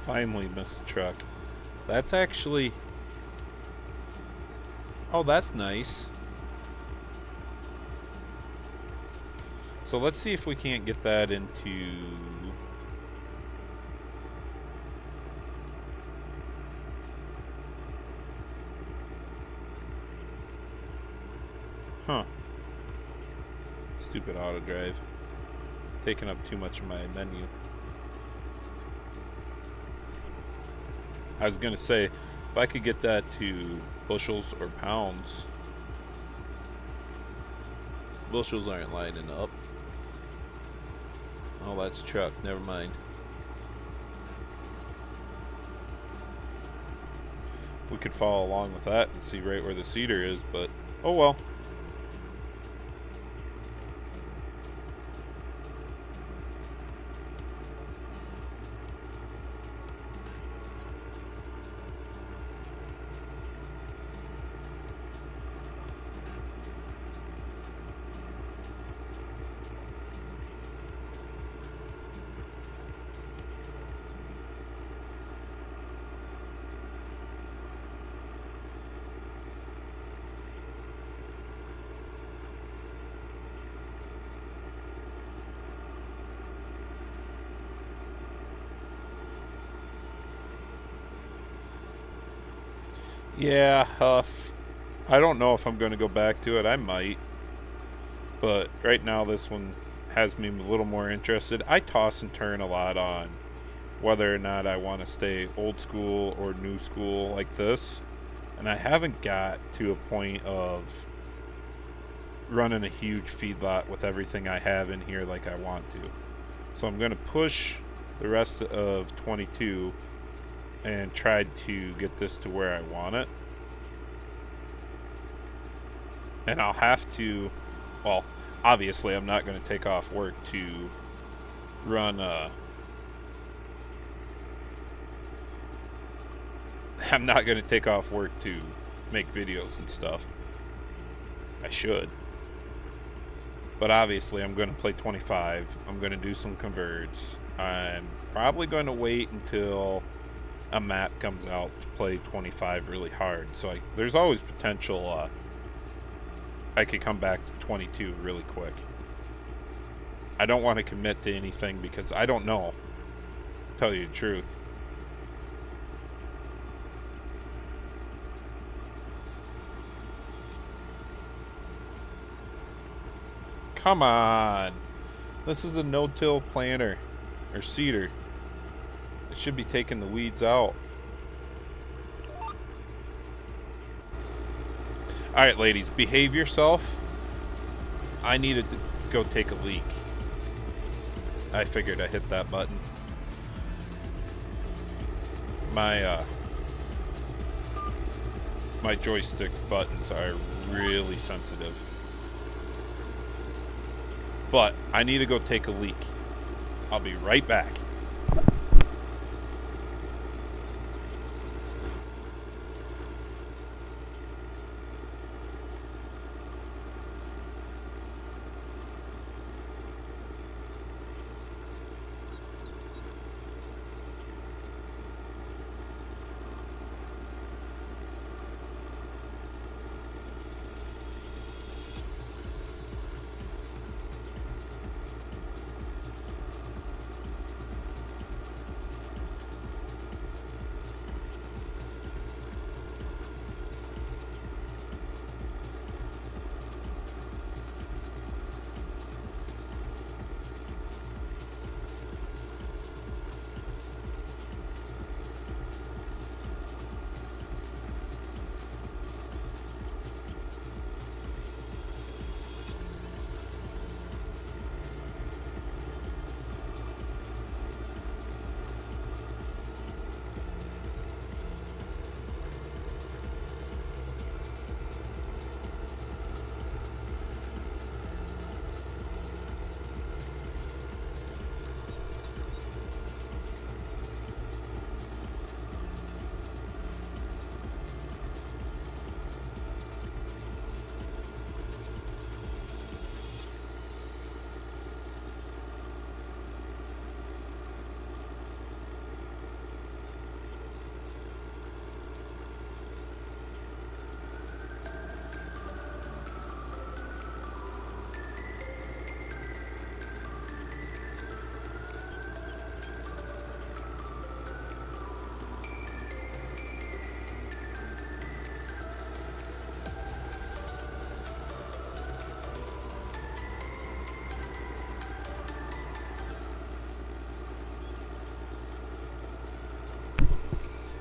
Finally missed the truck. That's actually... Oh, that's nice. So let's see if we can't get that into... Huh. Stupid auto drive. Taking up too much of my menu. I was gonna say, if I could get that to bushels or pounds. Bushels aren't lining up. Oh, that's truck, never mind. We could follow along with that and see right where the seeder is, but oh well. Yeah, I don't know if I'm going to go back to it. I might. But right now this one has me a little more interested. I toss and turn a lot on whether or not I want to stay old school or new school like this. And I haven't got to a point of running a huge feedlot with everything I have in here like I want to. So I'm going to push the rest of 22 and tried to get this to where I want it. And I'll have to, well, obviously I'm not going to take off work to run I'm not going to take off work to make videos and stuff. I should. But obviously I'm going to play 25. I'm going to do some converts. I'm probably going to wait until a map comes out to play 25 really hard. So there's always potential I could come back to 22 really quick. I don't want to commit to anything because I don't know, to tell you the truth. Come on. This is a no-till planter or seeder. It should be taking the weeds out. Alright, ladies, behave yourself. I needed to go take a leak. I figured I hit that button. My joystick buttons are really sensitive. But I need to go take a leak. I'll be right back.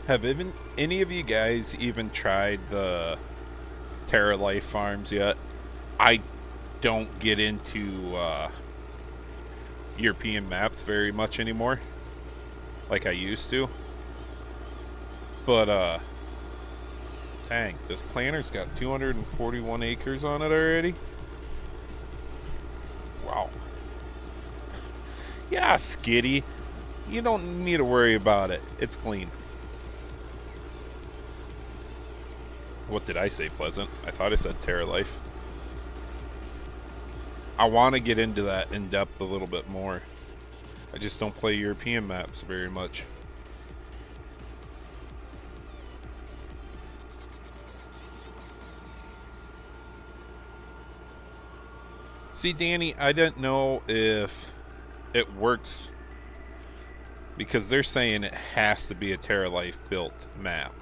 Have any of you guys even tried the Terra Life farms yet? I don't get into European maps very much anymore, like I used to. But dang, this planter's got 241 acres on it already. Wow. Yeah, Skitty, you don't need to worry about it. It's clean. What did I say, Pleasant? I thought I said Terra Life. I want to get into that in depth a little bit more. I just don't play European maps very much. See, Danny, I didn't know if it works because they're saying it has to be a Terra Life built map.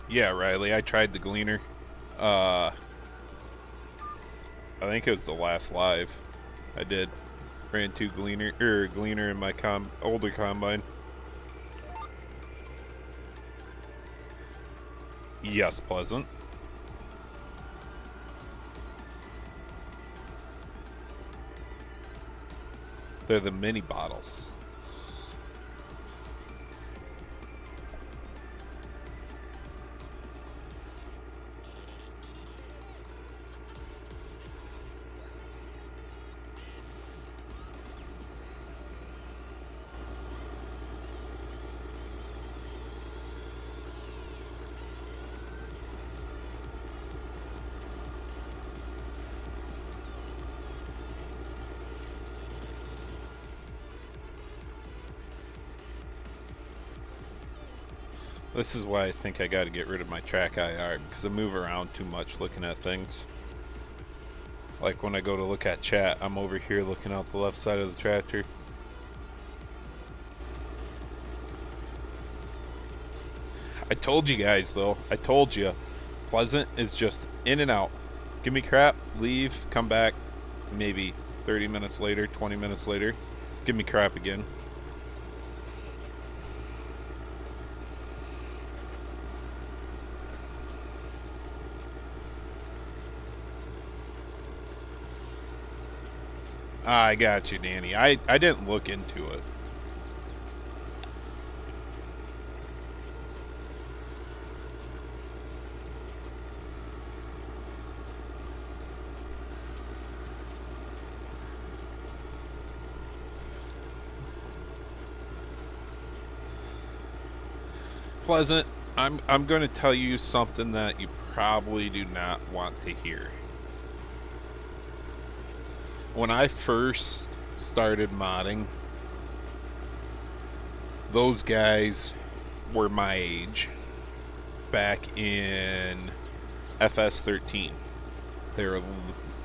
Yeah, Riley, I tried the Gleaner. I think it was the last live I did. Ran 2 Gleaner in my older combine. Yes, Pleasant. They're the mini bottles. This is why I think I got to get rid of my track IR, because I move around too much looking at things. Like when I go to look at chat, I'm over here looking out the left side of the tractor. I told you guys though, I told you, Pleasant is just in and out. Give me crap, leave, come back, maybe 30 minutes later, 20 minutes later, give me crap again. I got you, Danny. I didn't look into it. Pleasant, I'm going to tell you something that you probably do not want to hear. When I first started modding, those guys were my age back in FS13. They were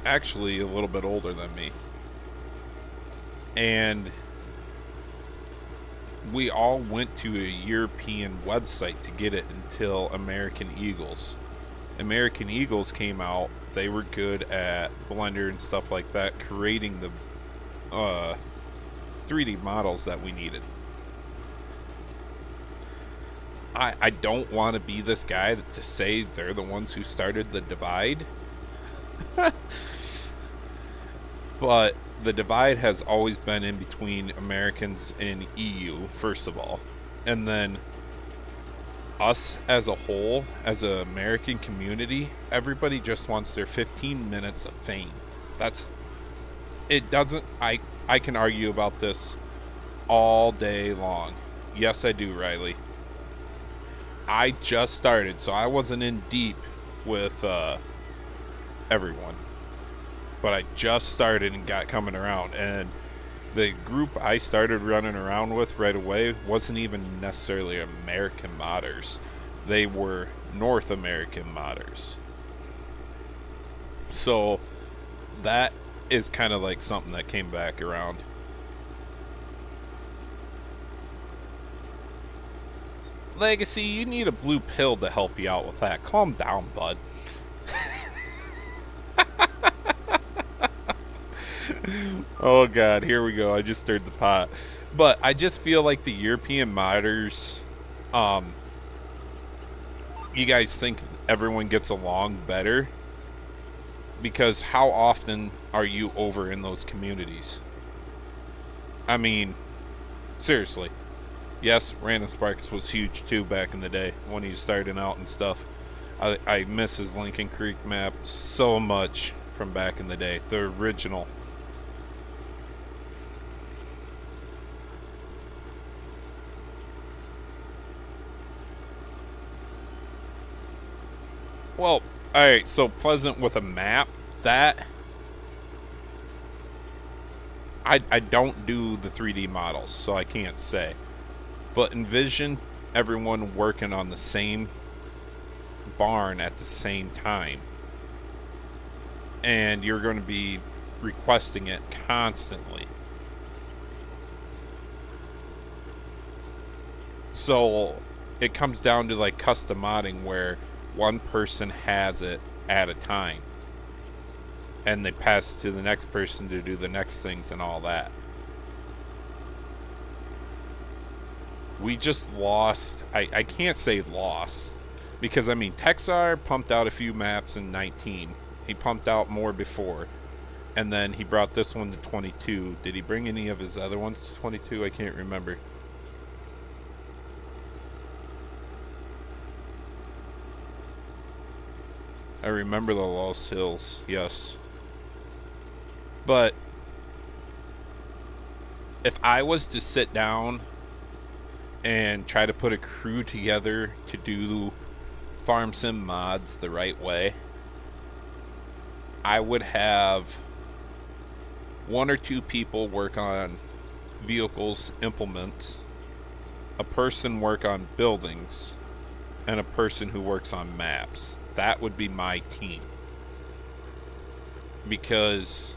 actually a little bit older than me. And we all went to a European website to get it until American Eagles. American Eagles came out. They were good at Blender and stuff like that, creating the 3D models that we needed. I don't want to be this guy to say they're the ones who started the divide. But the divide has always been in between Americans and EU, first of all. And then us as a whole, as an American community, everybody just wants their 15 minutes of fame. I can argue about this all day long. Yes, I do, Riley. I just started, so I wasn't in deep with everyone. But I just started and got coming around, and the group I started running around with right away wasn't even necessarily American modders. They were North American modders. So that is kind of like something that came back around. Legacy, you need a blue pill to help you out with that. Calm down, bud. Oh god, here we go. I just stirred the pot. But I just feel like the European modders, you guys think everyone gets along better? Because how often are you over in those communities? I mean, seriously. Yes, Random Sparks was huge too back in the day when he was starting out and stuff. I miss his Lincoln Creek map so much from back in the day. The original. Well, alright, so Pleasant with a map, that... I don't do the 3D models, so I can't say. But envision everyone working on the same barn at the same time. And you're going to be requesting it constantly. So it comes down to like custom modding where one person has it at a time. And they pass to the next person to do the next things and all that. We just lost, I can't say lost, because I mean Texar pumped out a few maps in 19. He pumped out more before, and then he brought this one to 22. Did he bring any of his other ones to 22? I can't remember. I remember the Lost Hills, yes. But if I was to sit down and try to put a crew together to do farm sim mods the right way, I would have 1 or 2 people work on vehicles, implements, a person work on buildings, and a person who works on maps. That would be my team. Because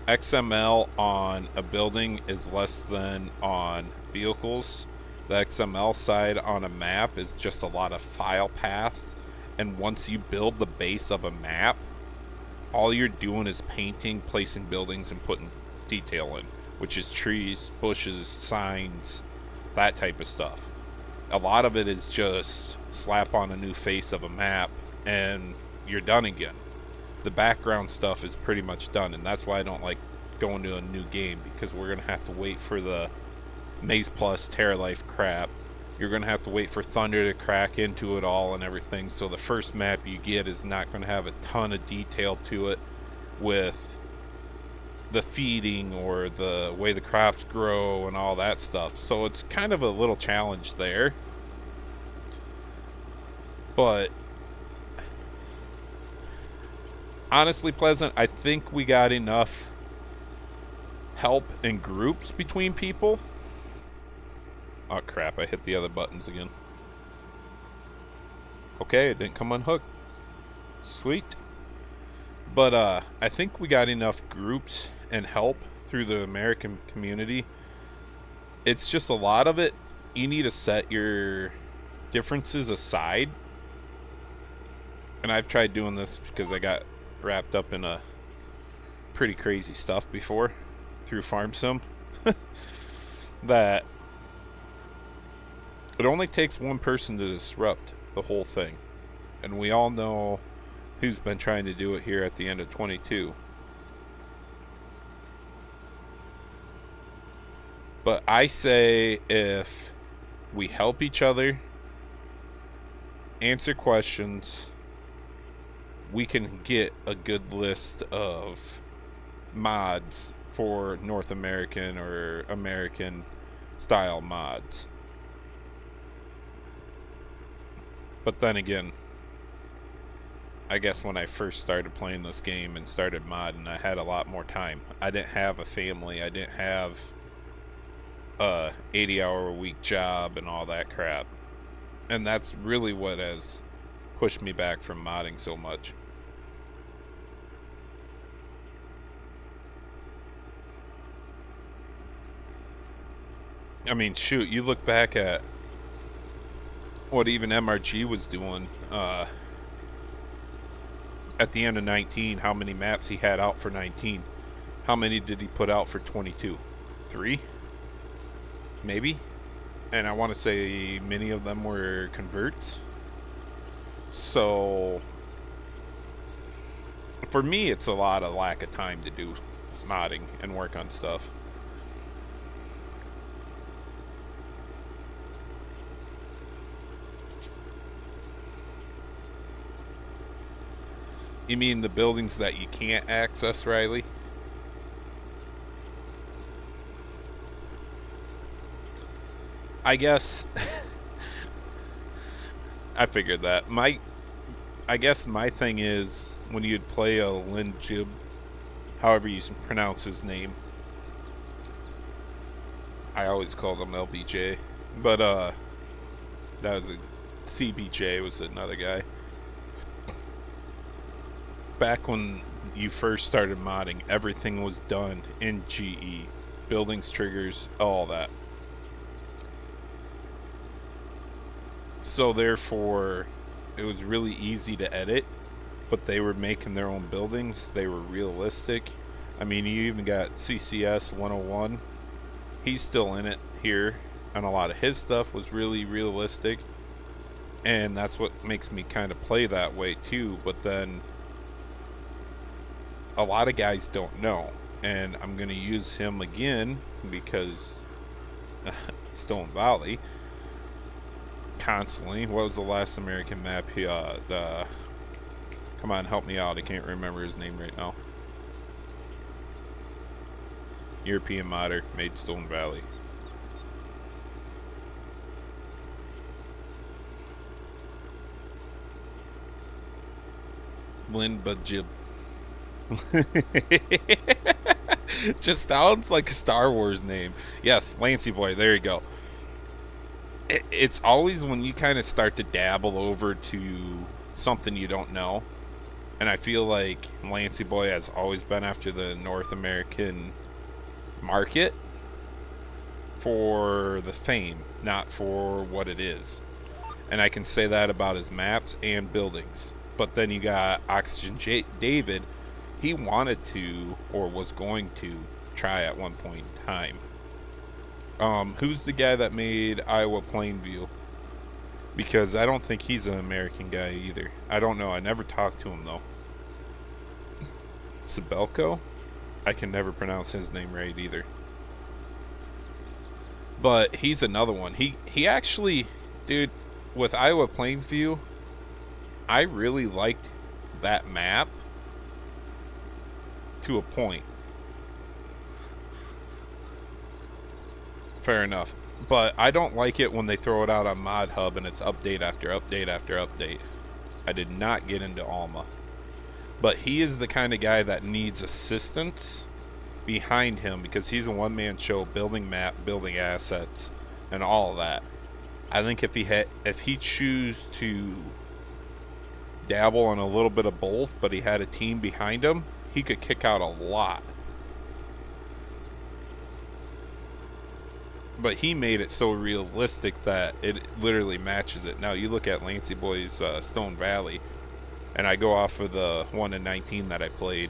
XML on a building is less than on vehicles. The XML side on a map is just a lot of file paths, and once you build the base of a map, all you're doing is painting, placing buildings, and putting detail in, which is trees, bushes, signs, that type of stuff. A lot of it is just slap on a new face of a map and you're done again. The background stuff is pretty much done, and that's why I don't like going to a new game, because we're going to have to wait for the Maze Plus Terra Life crap. You're going to have to wait for Thunder to crack into it all and everything, so the first map you get is not going to have a ton of detail to it with the feeding or the way the crops grow and all that stuff. So it's kind of a little challenge there. But honestly, Pleasant, I think we got enough help and groups between people. Oh crap, I hit the other buttons again. Okay, it didn't come unhooked. Sweet. But I think we got enough groups and help through the American community. It's just a lot of it, you need to set your differences aside. And I've tried doing this because I got wrapped up in a pretty crazy stuff before through Farm Sim. That it only takes one person to disrupt the whole thing. And we all know who's been trying to do it here at the end of 22. But I say if we help each other, answer questions, we can get a good list of mods for North American or American style mods. But then again, I guess when I first started playing this game and started modding, I had a lot more time. I didn't have a family. I didn't have a 80-hour-a-week job and all that crap. And that's really what has pushed me back from modding so much. I mean, shoot, you look back at what even MRG was doing at the end of 19, how many maps he had out for 19. How many did he put out for 22? 3? Maybe? And I want to say many of them were converts. So for me, it's a lot of lack of time to do modding and work on stuff. You mean the buildings that you can't access, Riley? I guess I figured that. I guess my thing is when you'd play a Lin Jib, however you pronounce his name. I always called him LBJ, but that was a CBJ was another guy. Back when you first started modding, everything was done in GE. Buildings, triggers, all that. So therefore, it was really easy to edit, but they were making their own buildings. They were realistic. I mean, you even got CCS 101. He's still in it here, and a lot of his stuff was really realistic. And that's what makes me kind of play that way too, but then a lot of guys don't know, and I'm going to use him again because Stone Valley constantly. What was the last American map? Come on, help me out. I can't remember his name right now. European modder made Stone Valley. Lin Bajib. Just sounds like a Star Wars name. Yes, Lancy Boy, there you go. It's always when you kind of start to dabble over to something you don't know, and I feel like Lancy Boy has always been after the North American market for the fame, not for what it is. And I can say that about his maps and buildings. But then you got Oxygen David, he wanted to, or was going to, try at one point in time. Who's the guy that made Iowa Plainview? Because I don't think he's an American guy either. I don't know. I never talked to him, though. Sabelko? I can never pronounce his name right either. But he's another one. He actually, dude, with Iowa Plainview, I really liked that map to a point. Fair enough. But I don't like it when they throw it out on Mod Hub and it's update after update after update. I did not get into Alma. But he is the kind of guy that needs assistance behind him because he's a one-man show building map, building assets, and all of that. I think if he choose to dabble in a little bit of both, but he had a team behind him, he could kick out a lot. But he made it so realistic that it literally matches it. Now you look at Lancey Boy's Stone Valley, and I go off of the 1 in 19 that I played,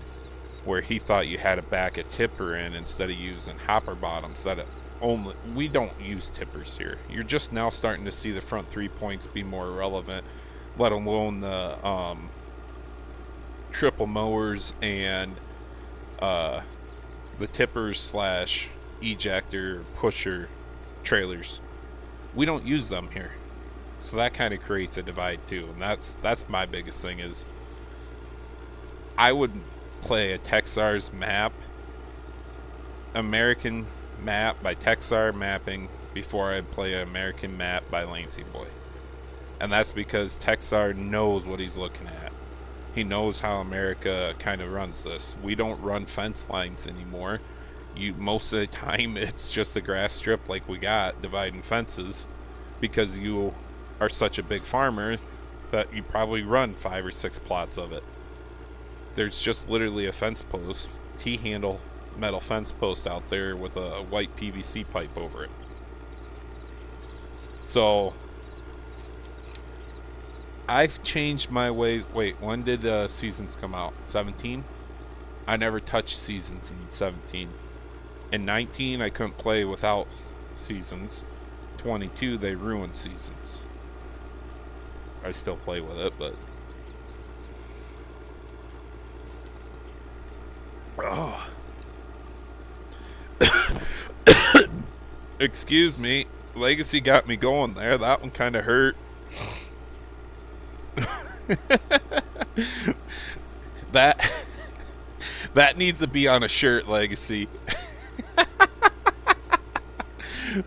where he thought you had to back a tipper in instead of using hopper bottoms. We don't use tippers here. You're just now starting to see the front 3 points be more relevant, let alone the triple mowers and the tippers slash ejector pusher trailers. We don't use them here, so that kind of creates a divide too. And that's my biggest thing is I would play a Texar's map, American map by Texar mapping, before I play an American map by Lancey Boy. And that's because Texar knows what he's looking at. He knows how America kind of runs this. We don't run fence lines anymore. Most of the time it's just a grass strip like we got dividing fences, because you are such a big farmer that you probably run 5 or 6 plots of it. There's just literally a fence post, T-handle metal fence post out there with a white PVC pipe over it. So I've changed my ways. Wait, when did Seasons come out? 17? I never touched Seasons in 17. In 19, I couldn't play without Seasons. 22, they ruined Seasons. I still play with it, but... Oh. Excuse me. Legacy got me going there. That one kind of hurt. That needs to be on a shirt, Legacy.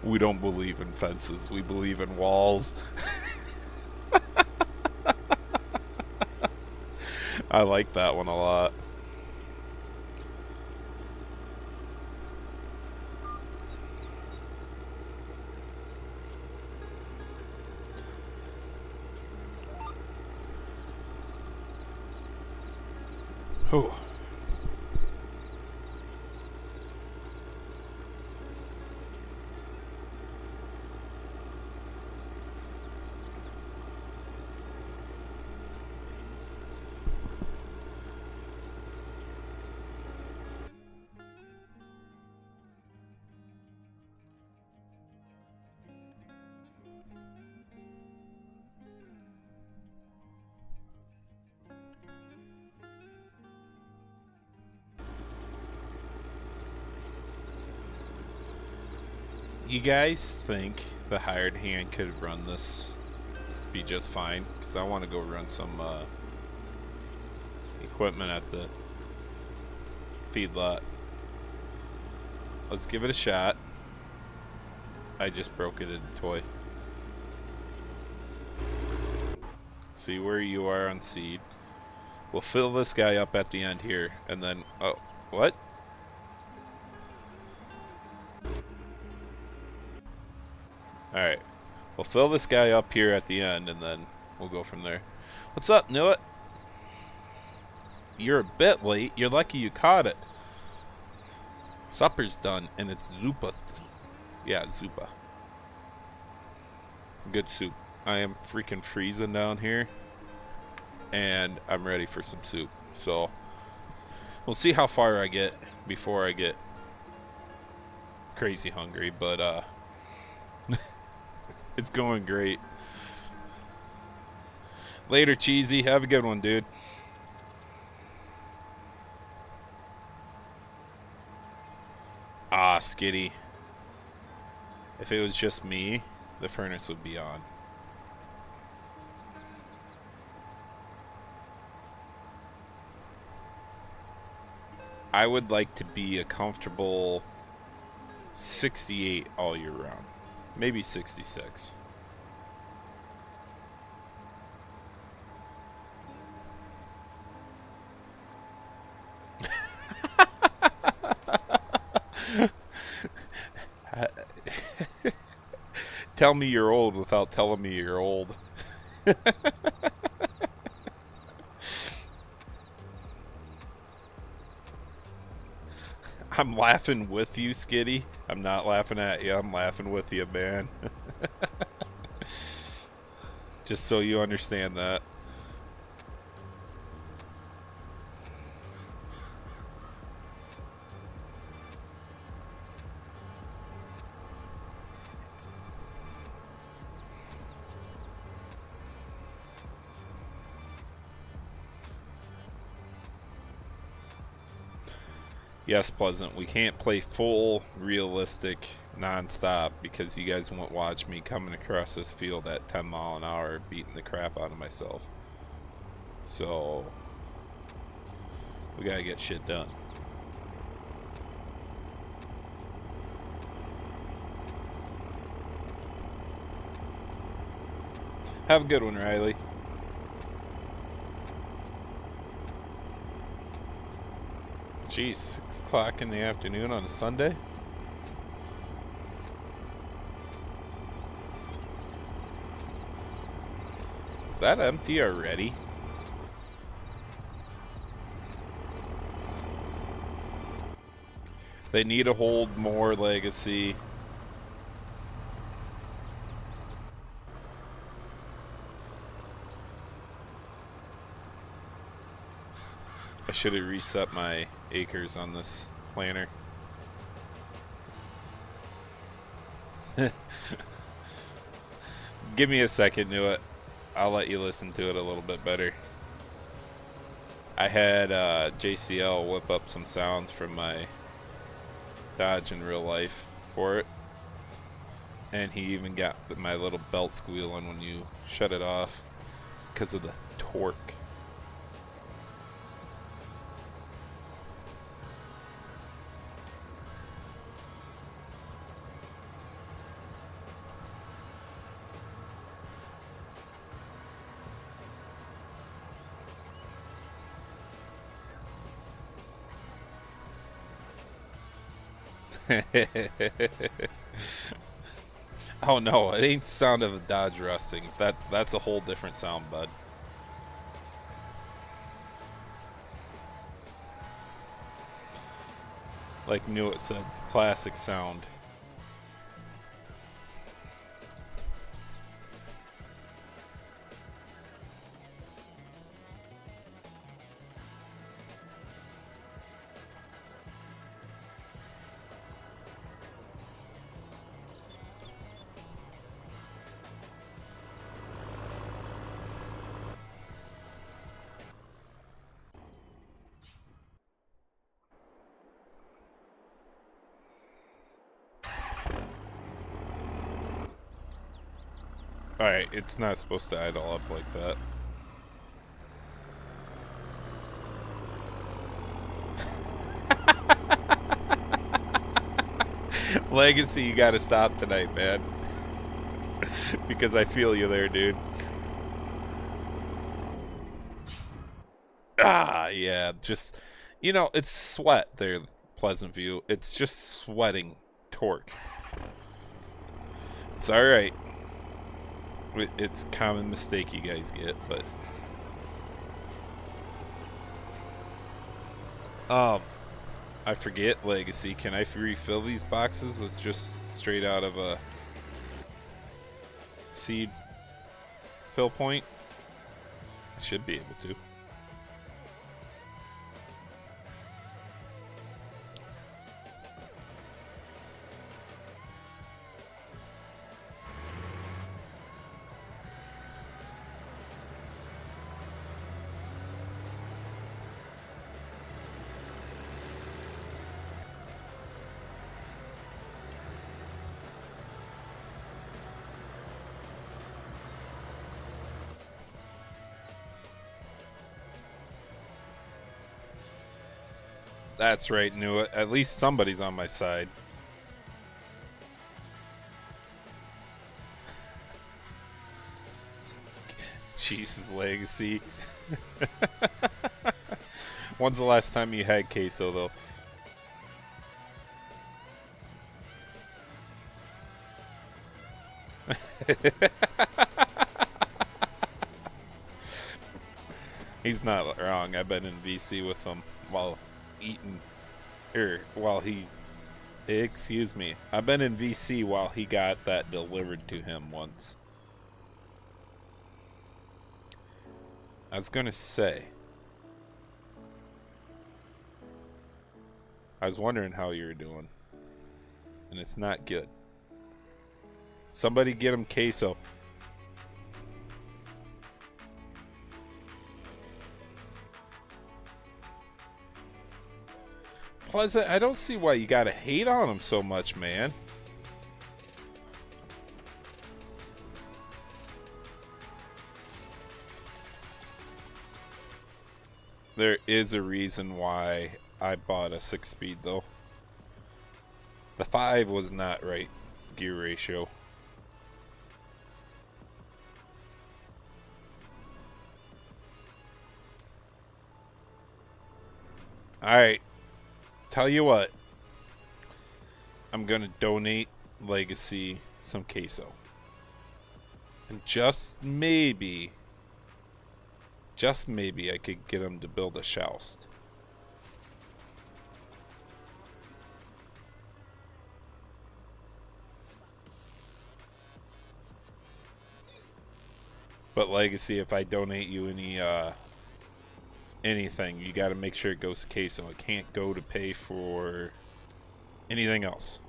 We don't believe in fences. We believe in walls. I like that one a lot. Oh. You guys think the hired hand could run this be just fine? Because I want to go run some equipment at the feedlot. Let's give it a shot. I just broke it in toy. See where you are on seed. We'll fill this guy up at the end here, and then... Oh, what? Alright. We'll fill this guy up here at the end, and then we'll go from there. What's up, Nuit? You're a bit late. You're lucky you caught it. Supper's done, and it's Zupa. Yeah, Zupa. Good soup. I am freaking freezing down here, and I'm ready for some soup. So, We'll see how far I get before I get crazy hungry, but it's going great. Later, Cheesy. Have a good one, dude. Ah, Skitty. If it was just me, the furnace would be on. I would like to be a comfortable 68 all year round. Maybe 66. Tell me you're old without telling me you're old. I'm laughing with you, Skitty. I'm not laughing at you. I'm laughing with you, man. Just so you understand that. Yes, Pleasant, we can't play full realistic non-stop because you guys won't watch me coming across this field at 10 mile an hour beating the crap out of myself. So we gotta get shit done. Have a good one, Riley. Geez, 6 o'clock in the afternoon on a Sunday? Is that empty already? They need to hold more legacy. I should have reset my acres on this planner. Give me a second to it. I'll let you listen to it a little bit better. I had JCL whip up some sounds from my Dodge in real life for it. And he even got my little belt squealing when you shut it off because of the torque. Oh no, it ain't the sound of a Dodge rusting. That's a whole different sound, bud. Like Newitt said, classic sound. Alright, it's not supposed to idle up like that. Legacy, you gotta stop tonight, man. Because I feel you there, dude. Ah, yeah, just, you know, it's sweat there, Pleasant View. It's just sweating torque. It's alright. It's a common mistake you guys get, but I forget, Legacy. Can I refill these boxes with just straight out of a seed fill point? I should be able to. That's right, knew it. At least somebody's on my side. Jesus, Legacy. When's the last time you had queso, though? He's not wrong. I've been in VC with him while eating, excuse me. I've been in VC while he got that delivered to him once. I was gonna say, I was wondering how you were doing, and it's not good. Somebody get him queso. Plus, I don't see why you gotta hate on him so much, man. There is a reason why I bought a 6-speed, though. The 5 was not right gear ratio. Alright. Tell you what. I'm gonna donate Legacy some queso. And just maybe I could get him to build a Shoust. But Legacy, if I donate you anything, you got to make sure it goes to queso. It can't go to pay for anything else.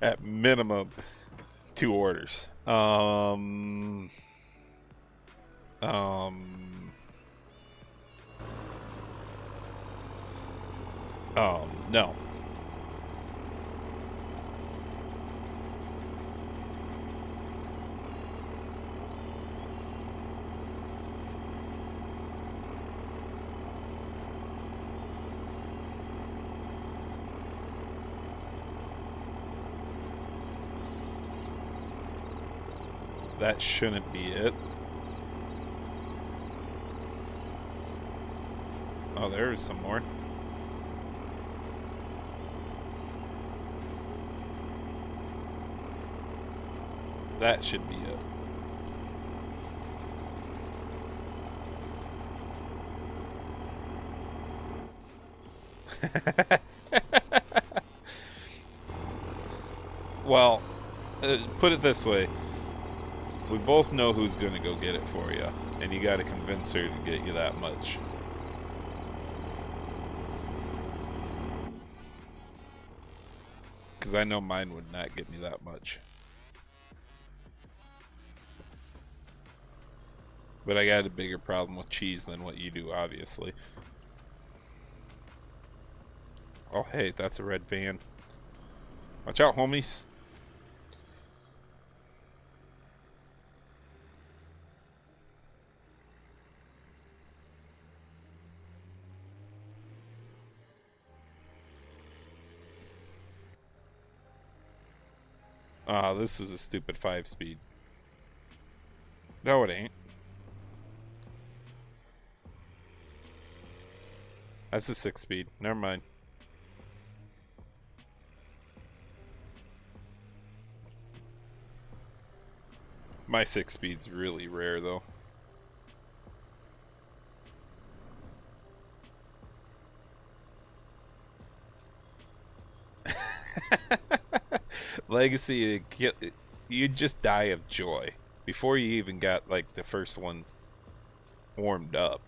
At minimum, 2 orders. No. That shouldn't be it. Oh, there is some more. That should be it. Well, put it this way. We both know who's going to go get it for you, and you got to convince her to get you that much. Because I know mine would not get me that much. But I got a bigger problem with cheese than what you do, obviously. Oh, hey, that's a red van. Watch out, homies. Ah, this is a stupid 5-speed. No, it ain't. That's a 6-speed. Never mind. My 6-speed's really rare, though. Legacy, you'd just die of joy before you even got like the first one warmed up.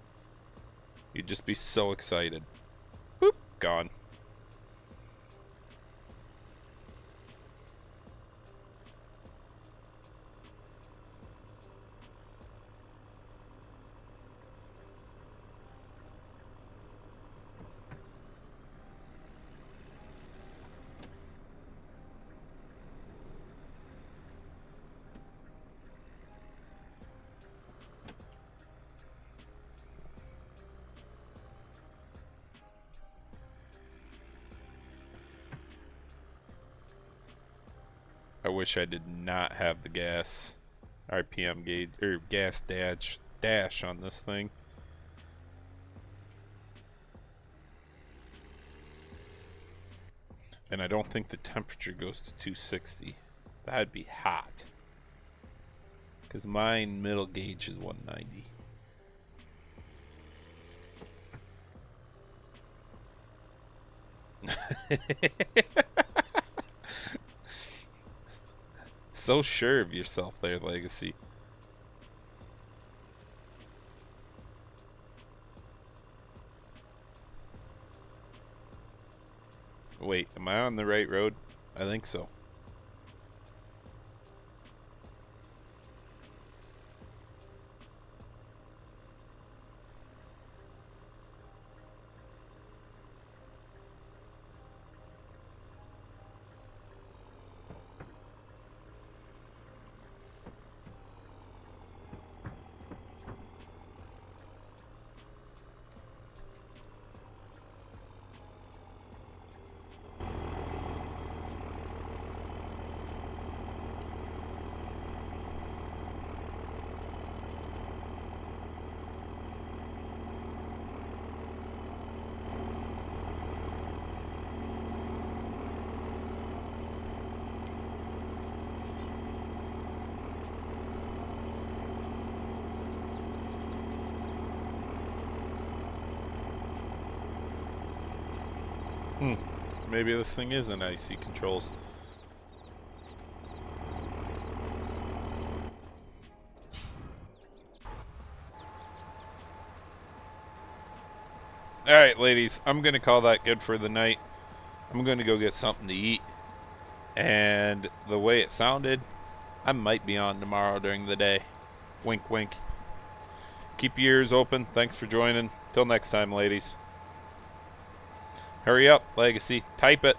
You'd just be so excited. Boop, gone. wish I did not have the gas RPM gauge or gas dash on this thing. And I don't think the temperature goes to 260. That'd be hot. Because mine middle gauge is 190. So sure of yourself there, Legacy. Wait, am I on the right road? I think so. Maybe this thing isn't IC controls. Alright, ladies, I'm going to call that good for the night. I'm going to go get something to eat. And the way it sounded, I might be on tomorrow during the day. Wink, wink. Keep your ears open. Thanks for joining. Till next time, ladies. Hurry up, Legacy. Type it.